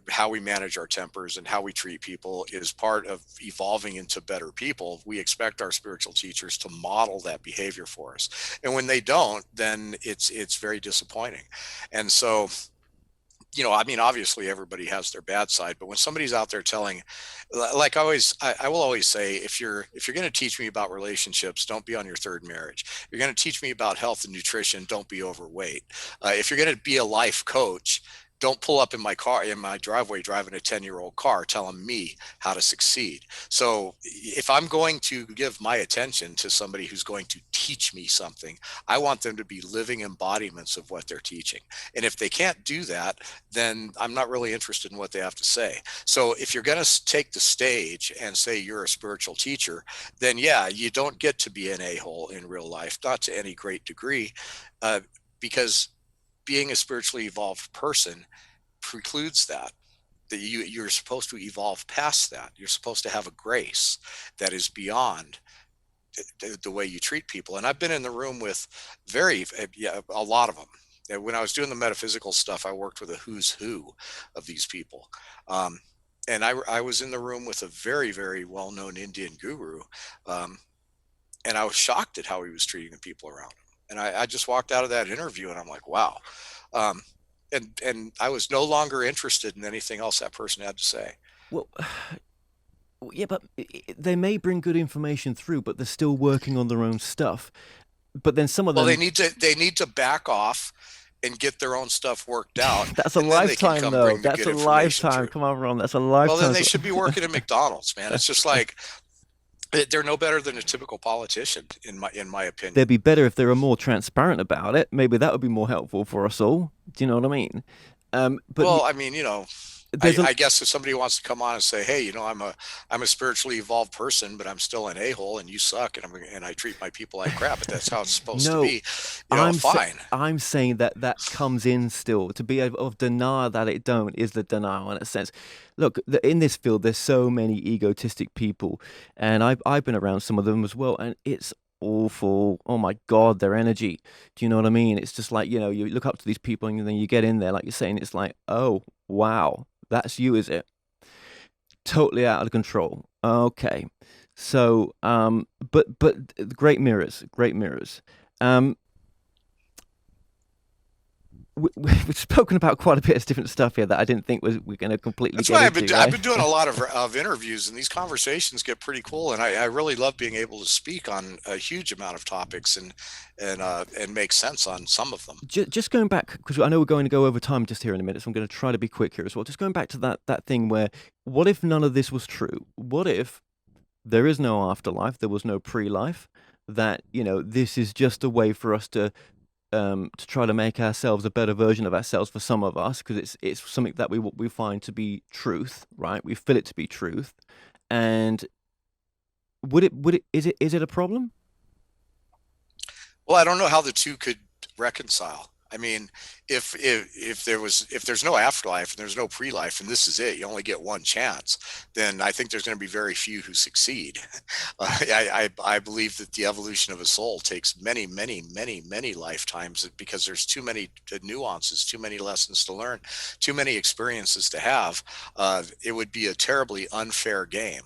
how we manage our tempers and how we treat people is part of evolving into better people, we expect our spiritual teachers to model that behavior for us. And when they don't, then it's very disappointing. And so, you know, I mean, obviously everybody has their bad side, but when somebody's out there telling, like I will always say, if you're going to teach me about relationships, don't be on your third marriage. If you're going to teach me about health and nutrition, don't be overweight. If you're going to be a life coach, don't pull up in my driveway driving a 10-year-old car telling me how to succeed. So if I'm going to give my attention to somebody who's going to teach me something, I want them to be living embodiments of what they're teaching. And if they can't do that, then I'm not really interested in what they have to say. So if you're going to take the stage and say you're a spiritual teacher, then yeah, you don't get to be an a-hole in real life, not to any great degree, because being a spiritually evolved person precludes that you're supposed to evolve past that. You're supposed to have a grace that is beyond the way you treat people. And I've been in the room with yeah, a lot of them. When I was doing the metaphysical stuff, I worked with a who's who of these people. And I was in the room with a very, very well-known Indian guru. Um, and I was shocked at how he was treating the people around him. And I just walked out of that interview and I'm like, wow. Um, and I was no longer interested in anything else that person had to say. Well, yeah, but they may bring good information through, but they're still working on their own stuff. But then some of Well, them, they need to back off and get their own stuff worked out, that's a and then they can lifetime come though. bring the That's good a information lifetime. through. Come on, Ron. That's a Well, then lifetime. they should be working at McDonald's, man. It's just like They're no better than a typical politician, in my They'd opinion. be better if they were more transparent about it. Maybe that would be more helpful for us all. Do you know what I mean? But Well, I mean, there's a I guess if somebody wants to come on and say, "Hey, I'm a spiritually evolved person, but I'm still an a-hole, and you suck, and I treat my people like crap," but that's how it's supposed to no. be, I'm sa- fine. I'm saying that that comes in still. To be of denial that it don't is the denial in a sense. Look, in this field, there's so many egotistic people, and I've been around some of them as well, and it's awful. Oh my God, their energy. Do you know what I mean? It's just like, you look up to these people, and then you get in there, like you're saying, it's like, oh wow, that's you, is it? Totally out of control. Okay. So, but great mirrors, great mirrors. Um, we've spoken about quite a bit of different stuff here that I didn't think we're going to completely That's get why into, I've right? been doing a lot of interviews, and these conversations get pretty cool, and I really love being able to speak on a huge amount of topics and make sense on some of them. Just going back, because I know we're going to go over time just here in a minute, so I'm going to try to be quick here as well. Just going back to that thing where, what if none of this was true? What if there is no afterlife, there was no pre-life, that, this is just a way for us to try to make ourselves a better version of ourselves for some of us, because it's something that we find to be truth, right? We feel it to be truth, and would it is it a problem? Well, I don't know how the two could reconcile. I mean, if there's no afterlife and there's no pre-life and this is it, you only get one chance, then I think there's going to be very few who succeed. I believe that the evolution of a soul takes many, many, many, many lifetimes because there's too many nuances, too many lessons to learn, too many experiences to have. It would be a terribly unfair game.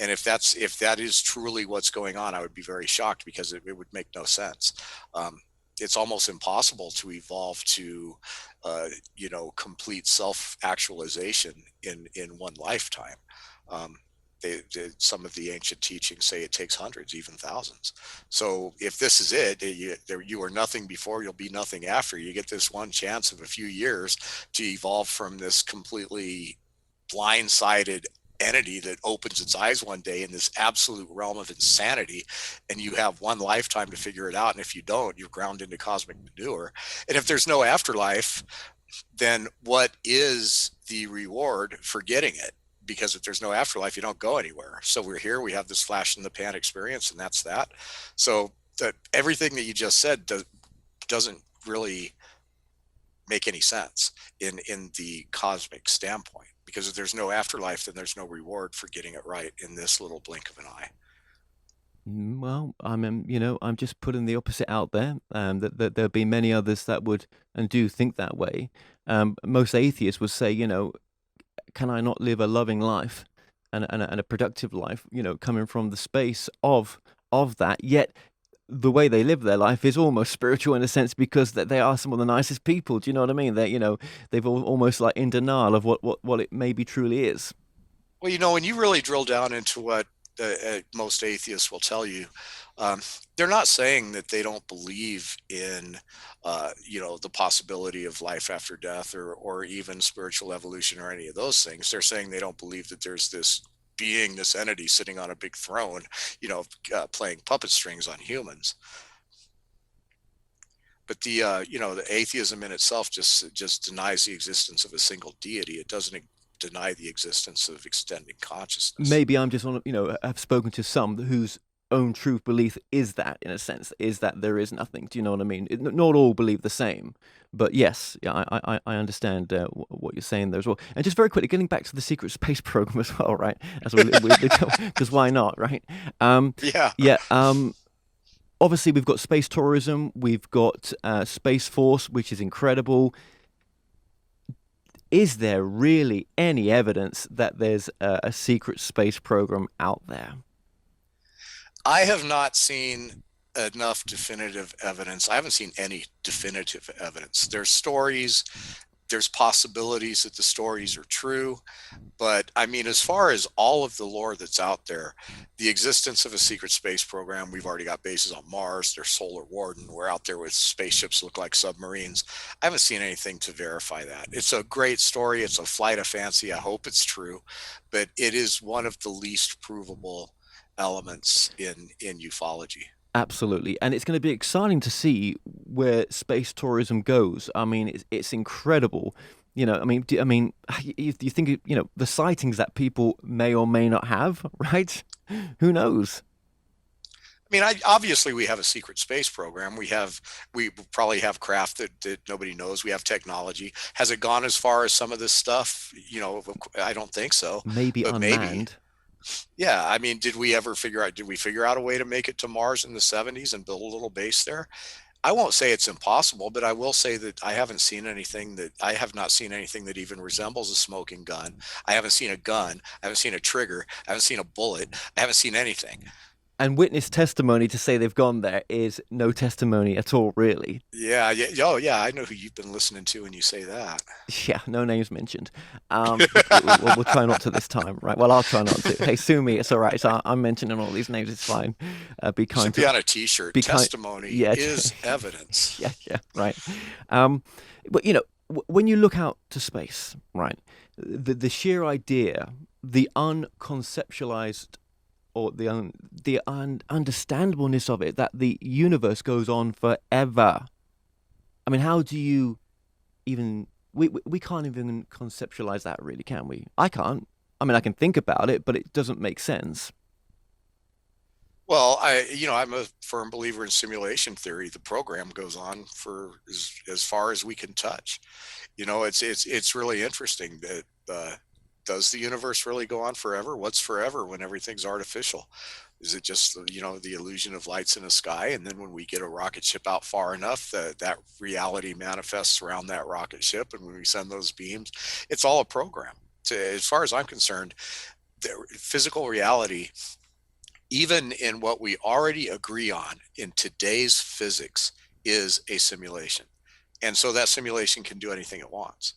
And if that is truly what's going on, I would be very shocked because it would make no sense. Um, it's almost impossible to evolve to, complete self-actualization in one lifetime. Um, some of the ancient teachings say it takes hundreds, even thousands. So if this is it, you are nothing before, you'll be nothing after. You get this one chance of a few years to evolve from this completely blindsided entity that opens its eyes one day in this absolute realm of insanity, and you have one lifetime to figure it out, and if you don't, you're ground into cosmic manure. And if there's no afterlife, then what is the reward for getting it? Because if there's no afterlife, you don't go anywhere. So we're here, we have this flash in the pan experience, and that's that. So everything that you just said doesn't really make any sense in the cosmic standpoint, because if there's no afterlife, then there's no reward for getting it right in this little blink of an eye. Well, I'm just putting the opposite out there. That there'll be many others that would and do think that way. Most atheists would say, can I not live a loving life and a productive life, coming from the space of that? Yet the way they live their life is almost spiritual in a sense, because that they are some of the nicest people. Do you know what I mean? They, they've almost like in denial of what it maybe truly is. Well, when you really drill down into what most atheists will tell you, um, they're not saying that they don't believe in, the possibility of life after death, or even spiritual evolution or any of those things. They're saying they don't believe that there's this being, this entity sitting on a big throne, playing puppet strings on humans. But the atheism in itself just denies the existence of a single deity. It doesn't deny the existence of extending consciousness. Maybe I'm just on, I've spoken to some whose own true belief is that, in a sense, is that there is nothing. Do you know what I mean? Not all believe the same, but yes, yeah, I understand what you're saying there as well. And just very quickly, getting back to the secret space program as well, right? As we weirdly, because why not, right? Yeah. Yeah. Obviously, we've got space tourism, we've got Space Force, which is incredible. Is there really any evidence that there's a secret space program out there? I have not seen enough definitive evidence. I haven't seen any definitive evidence. There's stories, there's possibilities that the stories are true. But I mean, as far as all of the lore that's out there, the existence of a secret space program, we've already got bases on Mars, there's Solar Warden, we're out there with spaceships that look like submarines. I haven't seen anything to verify that. It's a great story, it's a flight of fancy. I hope it's true, but it is one of the least provable elements in ufology. Absolutely, and it's going to be exciting to see where space tourism goes. I mean, it's incredible. I mean, you think the sightings that people may or may not have, right? Who knows? I mean, obviously we have a secret space program. We probably have craft that nobody knows. We have technology. Has it gone as far as some of this stuff? I don't think so, Maybe but maybe. unmanned. Yeah, I mean, did we figure out a way to make it to Mars in the 70s and build a little base there? I won't say it's impossible, but I will say that I have not seen anything that even resembles a smoking gun. I haven't seen a gun. I haven't seen a trigger. I haven't seen a bullet. I haven't seen anything. And witness testimony to say they've gone there is no testimony at all, really. Yeah, yeah, oh yeah, I know who you've been listening to when you say that. Yeah, no names mentioned. We'll try not to this time, right? Well, I'll try not to. Hey, sue me. It's all right. So I'm mentioning all these names. It's fine. Be kind Should be to. on a T-shirt. Be kind. Testimony Yeah. is evidence. Yeah. Yeah. Right. Um, but when you look out to space, right? The sheer idea, the unconceptualized or the understandableness of it that the universe goes on forever. I mean, how do you even we can't even conceptualize that, really, can we? I can't. I mean, I can think about it, but it doesn't make sense. Well, I'm a firm believer in simulation theory. The program goes on for as far as we can touch. It's really interesting that does the universe really go on forever? What's forever when everything's artificial? Is it just the illusion of lights in the sky, and then when we get a rocket ship out far enough, that reality manifests around that rocket ship, and when we send those beams, it's all a program. As far as I'm concerned, the physical reality, even in what we already agree on in today's physics, is a simulation. And so that simulation can do anything it wants.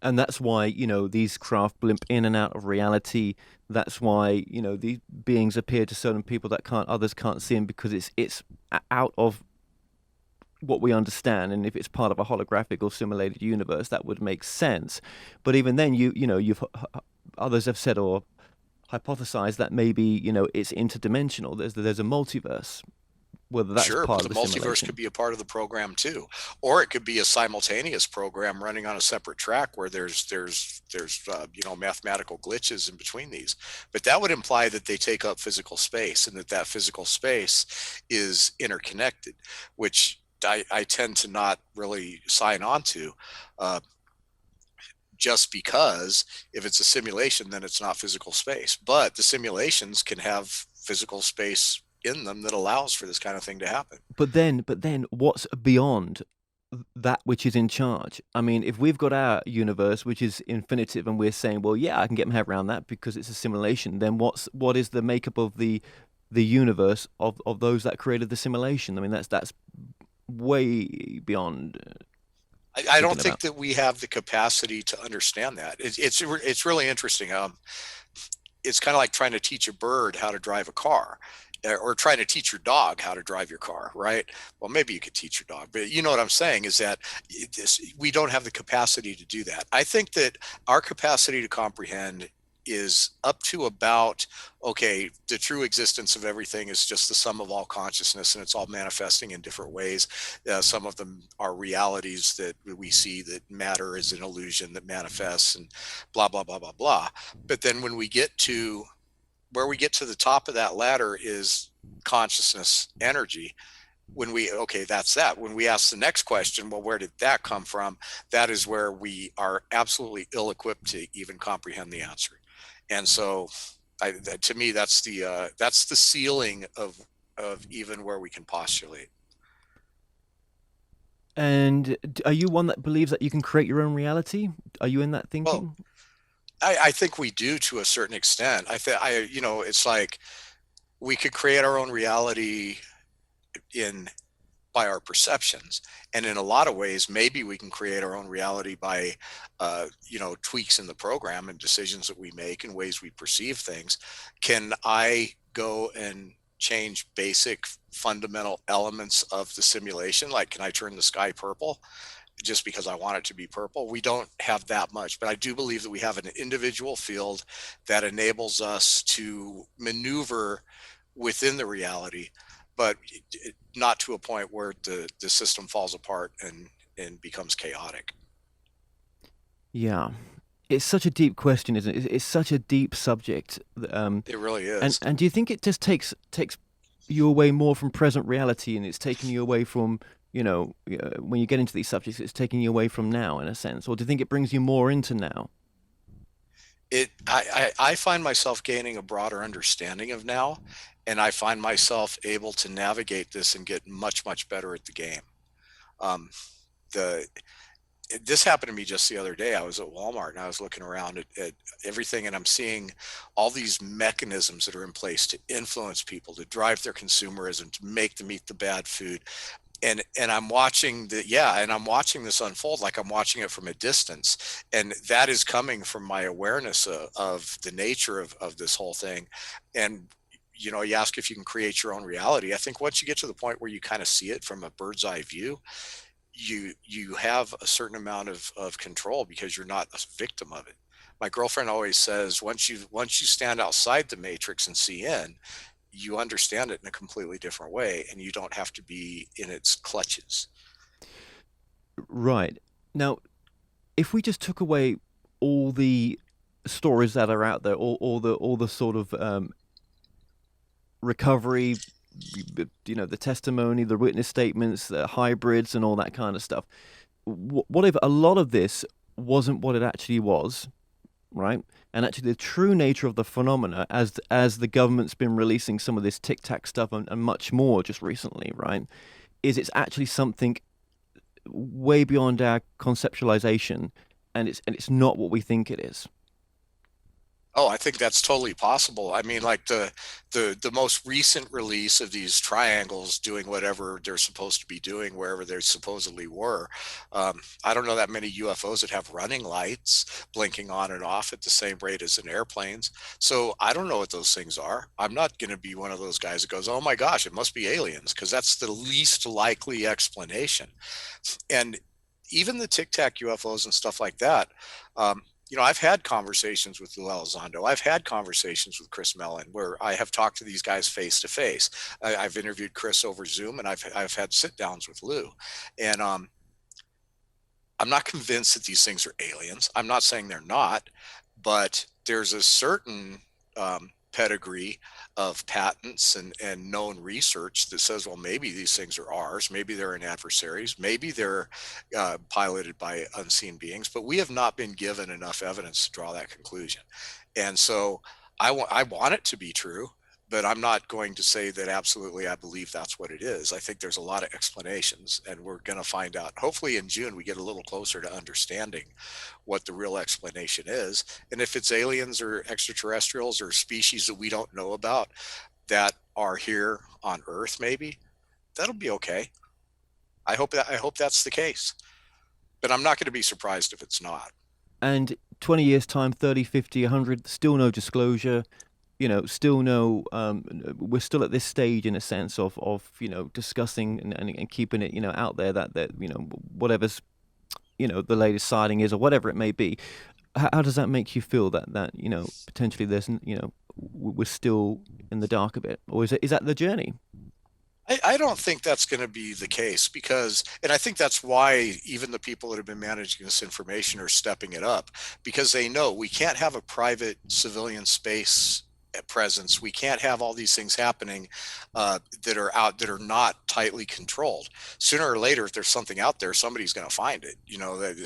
And that's why, these craft blimp in and out of reality. That's why, these beings appear to certain people that others can't see them, because it's out of what we understand. And if it's part of a holographic or simulated universe, that would make sense. But even then, you've others have said or hypothesized that maybe, it's interdimensional. There's a multiverse, whether that's Sure, but part the of the multiverse simulation. could be a part of the program too, or it could be a simultaneous program running on a separate track where there's mathematical glitches in between these. But that would imply that they take up physical space, and that physical space is interconnected, which I tend to not really sign on to. Uh, just because if it's a simulation, then it's not physical space. But the simulations can have physical space in them that allows for this kind of thing to happen. But then, what's beyond that which is in charge? I mean, if we've got our universe, which is infinitive, and we're saying, well, yeah, I can get my head around that because it's a simulation, then what is the makeup of the universe of those that created the simulation? I mean, that's way beyond I don't thinking think about. that we have the capacity to understand that. It's really interesting. It's kind of like trying to teach a bird how to drive a car, or trying to teach your dog how to drive your car, right? Well, maybe you could teach your dog, but you know what I'm saying is that we don't have the capacity to do that. I think that our capacity to comprehend is up to about, okay, the true existence of everything is just the sum of all consciousness, and it's all manifesting in different ways. Some of them are realities that we see, that matter is an illusion that manifests, and blah blah blah blah blah. But then when we get to where we get to the top of that ladder is consciousness, energy. That's that. When we ask the next question, well, where did that come from? That is where we are absolutely ill equipped to even comprehend the answer. And so, to me, that's the ceiling of even where we can postulate. And are you one that believes that you can create your own reality? Are you in that Well, thinking? I think we do to a certain extent. It's like we could create our own reality in by our perceptions, and in a lot of ways maybe we can create our own reality by tweaks in the program and decisions that we make and ways we perceive things. Can I go and change basic fundamental elements of the simulation? Like, can I turn the sky purple? just because I want it to be purple. We don't have that much, but I do believe that we have an individual field that enables us to maneuver within the reality, but not to a point where the system falls apart and becomes chaotic. Yeah. It's such a deep question, isn't it? It's such a deep subject. It really And is. do you think it just takes you away more from present reality, and it's taking you away from, when you get into these subjects, it's taking you away from now in a sense, or do you think it brings you more into now? I find myself gaining a broader understanding of now, and I find myself able to navigate this and get much, much better at the game. Um, the this happened to me just the other day. I was at Walmart and I was looking around at everything, and I'm seeing all these mechanisms that are in place to influence people, to drive their consumerism, to make them eat the bad food. And I'm watching and I'm watching this unfold like I'm watching it from a distance. And that is coming from my awareness of the nature of this whole thing. And you ask if you can create your own reality. I think once you get to the point where you kind of see it from a bird's eye view, you have a certain amount of control because you're not a victim of it. My girlfriend always says once you stand outside the matrix and see in, you understand it in a completely different way, and you don't have to be in its clutches. Right. Now, if we just took away all the stories that are out there, all the sort of recovery, the testimony, the witness statements, the hybrids, and all that kind of stuff. What if a lot of this wasn't what it actually was, right? And actually, the true nature of the phenomena, as the government's been releasing some of this tic tac stuff and much more just recently, right? Is it's actually something way beyond our conceptualization, and it's not what we think it is. Oh, I think that's totally possible. I mean, like the most recent release of these triangles doing whatever they're supposed to be doing wherever they supposedly were. I don't know that many UFOs that have running lights blinking on and off at the same rate as in airplanes. So I don't know what those things are. I'm not going to be one of those guys that goes, "Oh my gosh, it must be aliens," because that's the least likely explanation. And even the Tic Tac UFOs and stuff like that. Um, I've had conversations with Lou Elizondo. I've had conversations with Chris Mellon where I have talked to these guys face to face. I've interviewed Chris over Zoom, and I've had sit downs with Lou, and I'm not convinced that these things are aliens. I'm not saying they're not, but there's a certain pedigree of patents and known research that says, well, maybe these things are ours, maybe they're in adversaries, maybe they're piloted by unseen beings, but we have not been given enough evidence to draw that conclusion. And so I want it to be true, but I'm not going to say that absolutely I believe that's what it is. I think there's a lot of explanations, and we're going to find out. Hopefully in June, we get a little closer to understanding what the real explanation is. And if it's aliens or extraterrestrials or species that we don't know about that are here on Earth, maybe that'll be okay. I hope that's the case, but I'm not going to be surprised if it's not. And 20 years time, 30, 50, 100, still no disclosure, still no, we're still at this stage in a sense of discussing and keeping it, out there that, whatever's, the latest sighting is or whatever it may be. How does that make you feel that, potentially there's, we're still in the dark a bit, or is that the journey? I don't think that's going to be the case because, and I think that's why even the people that have been managing this information are stepping it up, because they know we can't have a private civilian space presence. We can't have all these things happening that are not tightly controlled. Sooner or later, if there's something out there, somebody's going to find it.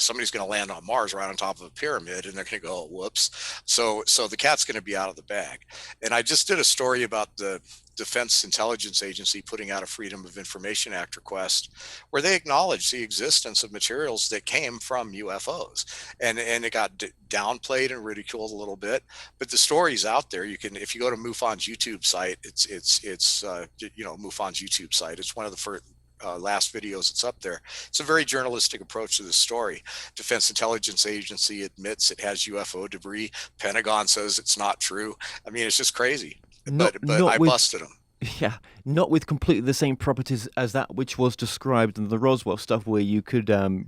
Somebody's going to land on Mars right on top of a pyramid, and they're going to go, oh, whoops. So the cat's going to be out of the bag. And I just did a story about the Defense Intelligence Agency putting out a Freedom of Information Act request where they acknowledged the existence of materials that came from UFOs, and it got downplayed and ridiculed a little bit, but the story's out there. You can, if you go to MUFON's YouTube site, it's MUFON's YouTube site. It's one of the first last videos that's up there. It's a very journalistic approach to this story. Defense Intelligence Agency admits it has UFO debris. Pentagon says it's not true. I mean, it's just crazy. Not But not I with busted them. Yeah, not with completely the same properties as that which was described in the Roswell stuff, where you could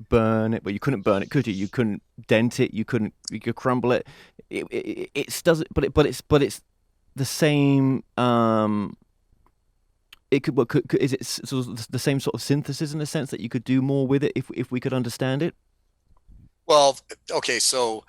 burn it, but you couldn't burn it, could you? You couldn't dent it, you could crumble it. It's doesn't, but it's the same. It could, what could is it sort of the same sort of synthesis in the sense that you could do more with it if we could understand it? Well, okay, so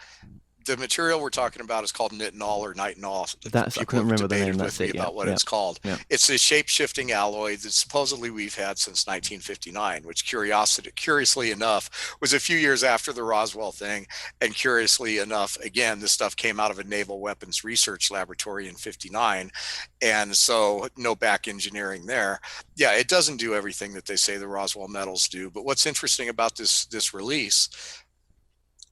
the material we're talking about is called nitinol or nitinol. That's I People couldn't have remember the name. debated That's with me it. Yeah, about what yeah, it's called. yeah. It's a shape-shifting alloy that supposedly we've had since 1959, which curiously enough, was a few years after the Roswell thing. And curiously enough, again, this stuff came out of a naval weapons research laboratory in 59. And so no back engineering there. Yeah, it doesn't do everything that they say the Roswell metals do. But what's interesting about this release,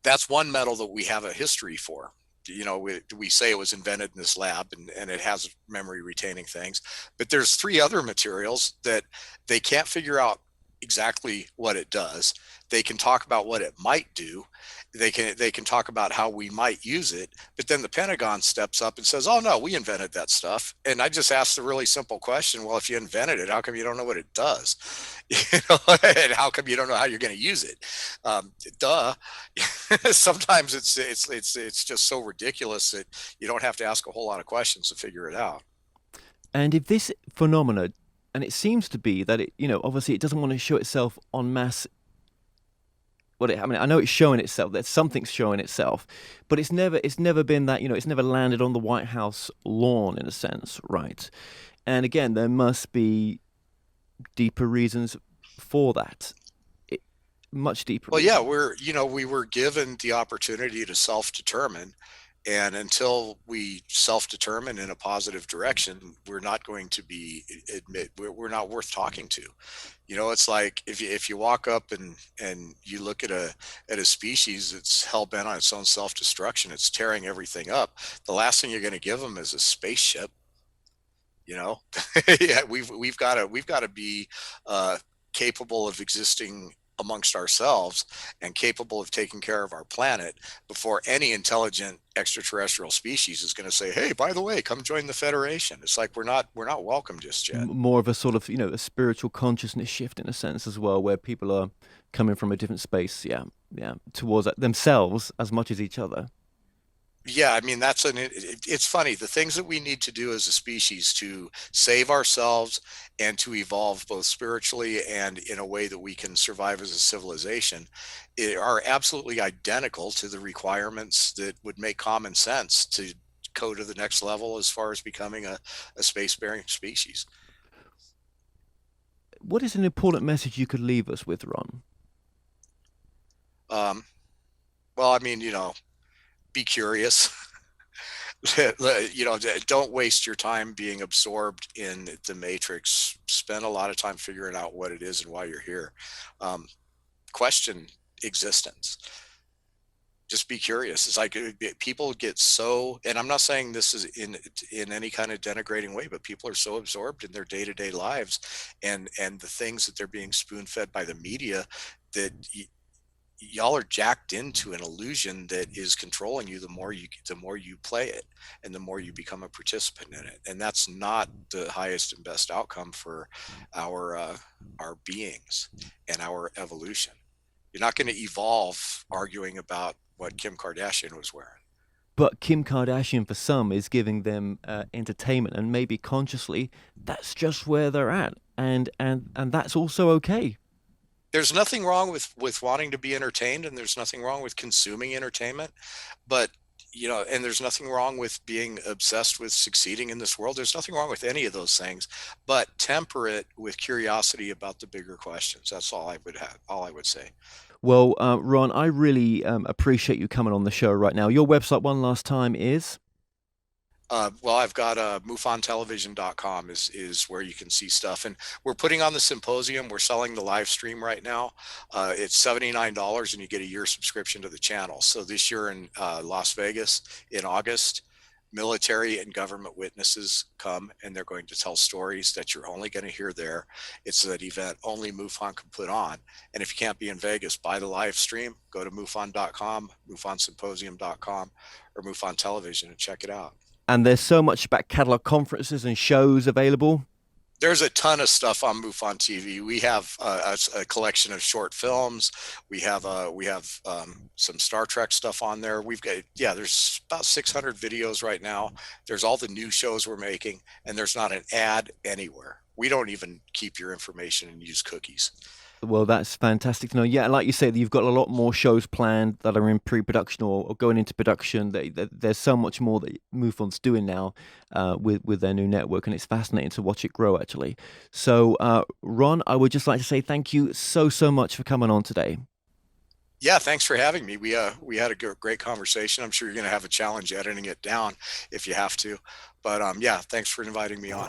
that's one metal that we have a history for. You know, we say it was invented in this lab, and it has memory retaining things, but there's three other materials that they can't figure out exactly what it does. They can talk about what it might do. They can talk about how we might use it, but then the Pentagon steps up and says, "Oh no, we invented that stuff." And I just asked the really simple question: well, if you invented it, how come you don't know what it does? You know, and how come you don't know how you're going to use it? Duh. Sometimes it's just so ridiculous that you don't have to ask a whole lot of questions to figure it out. And if this phenomena, and it seems to be that it, obviously it doesn't want to show itself en masse. I mean, I know it's showing itself. That something's showing itself, but it's never been that. It's never landed on the White House lawn in a sense, right? And again, there must be deeper reasons for that. It, much deeper Well, yeah, reasons. we were given the opportunity to self-determine, and until we self-determine in a positive direction, we're not going to be admit we're not worth talking to. It's like if you walk up and you look at a species that's hell bent on its own self-destruction, it's tearing everything up. The last thing you're going to give them is a spaceship. you know yeah, we've got to be uh capable of existing amongst ourselves and capable of taking care of our planet before any intelligent extraterrestrial species is going to say, hey, by the way, come join the Federation. It's like we're not welcome just yet. More of a sort of a spiritual consciousness shift in a sense as well, where people are coming from a different space, yeah, yeah, towards themselves as much as each other. Yeah, I mean, it's funny, the things that we need to do as a species to save ourselves and to evolve both spiritually and in a way that we can survive as a civilization are absolutely identical to the requirements that would make common sense to go to the next level as far as becoming a space-bearing species. What is an important message you could leave us with, Ron? um, well, I mean, be curious. Don't waste your time being absorbed in the matrix. Spend a lot of time figuring out what it is and why you're here. um, Question existence. Just be curious. It's like people get so, and I'm not saying this is in any kind of denigrating way, but people are so absorbed in their day-to-day lives and the things that they're being spoon-fed by the media that y'all are jacked into an illusion that is controlling you the more you play it and the more you become a participant in it, and that's not the highest and best outcome for our beings and our evolution. You're not going to evolve arguing about what Kim Kardashian was wearing. But Kim Kardashian, for some, is giving them entertainment, and maybe consciously, that's just where they're at, and that's also okay. There's nothing wrong with wanting to be entertained, and there's nothing wrong with consuming entertainment, but and there's nothing wrong with being obsessed with succeeding in this world. There's nothing wrong with any of those things, but temper it with curiosity about the bigger questions. That's all I would say. Well, Ron, I really appreciate you coming on the show right now. Your website, one last time, is Well, I've got MUFONtelevision.com is where you can see stuff, and we're putting on the symposium. We're selling the live stream right now. It's $79, and you get a year subscription to the channel. So this year in Las Vegas in August, military and government witnesses come, and they're going to tell stories that you're only going to hear there. It's an event only MUFON can put on. And if you can't be in Vegas, buy the live stream. Go to MUFON.com, MUFONsymposium.com, or MUFON Television and check it out. and there's so much back catalog conferences and shows available. There's a ton of stuff on MUFON TV. We have a collection of short films. We have some Star Trek stuff on there. We've got, yeah, there's about 600 videos right now. There's all the new shows we're making, and there's not an ad anywhere. We don't even keep your information and use cookies. Well, that's fantastic to know. Yeah, like you said, you've got a lot more shows planned that are in pre-production or going into production. There's so much more that MUFON's doing now with their new network, and it's fascinating to watch it grow, actually. So, Ron, I would just like to say thank you so much for coming on today. Yeah, thanks for having me. We had a great conversation. I'm sure you're going to have a challenge editing it down if you have to, but yeah, thanks for inviting me on.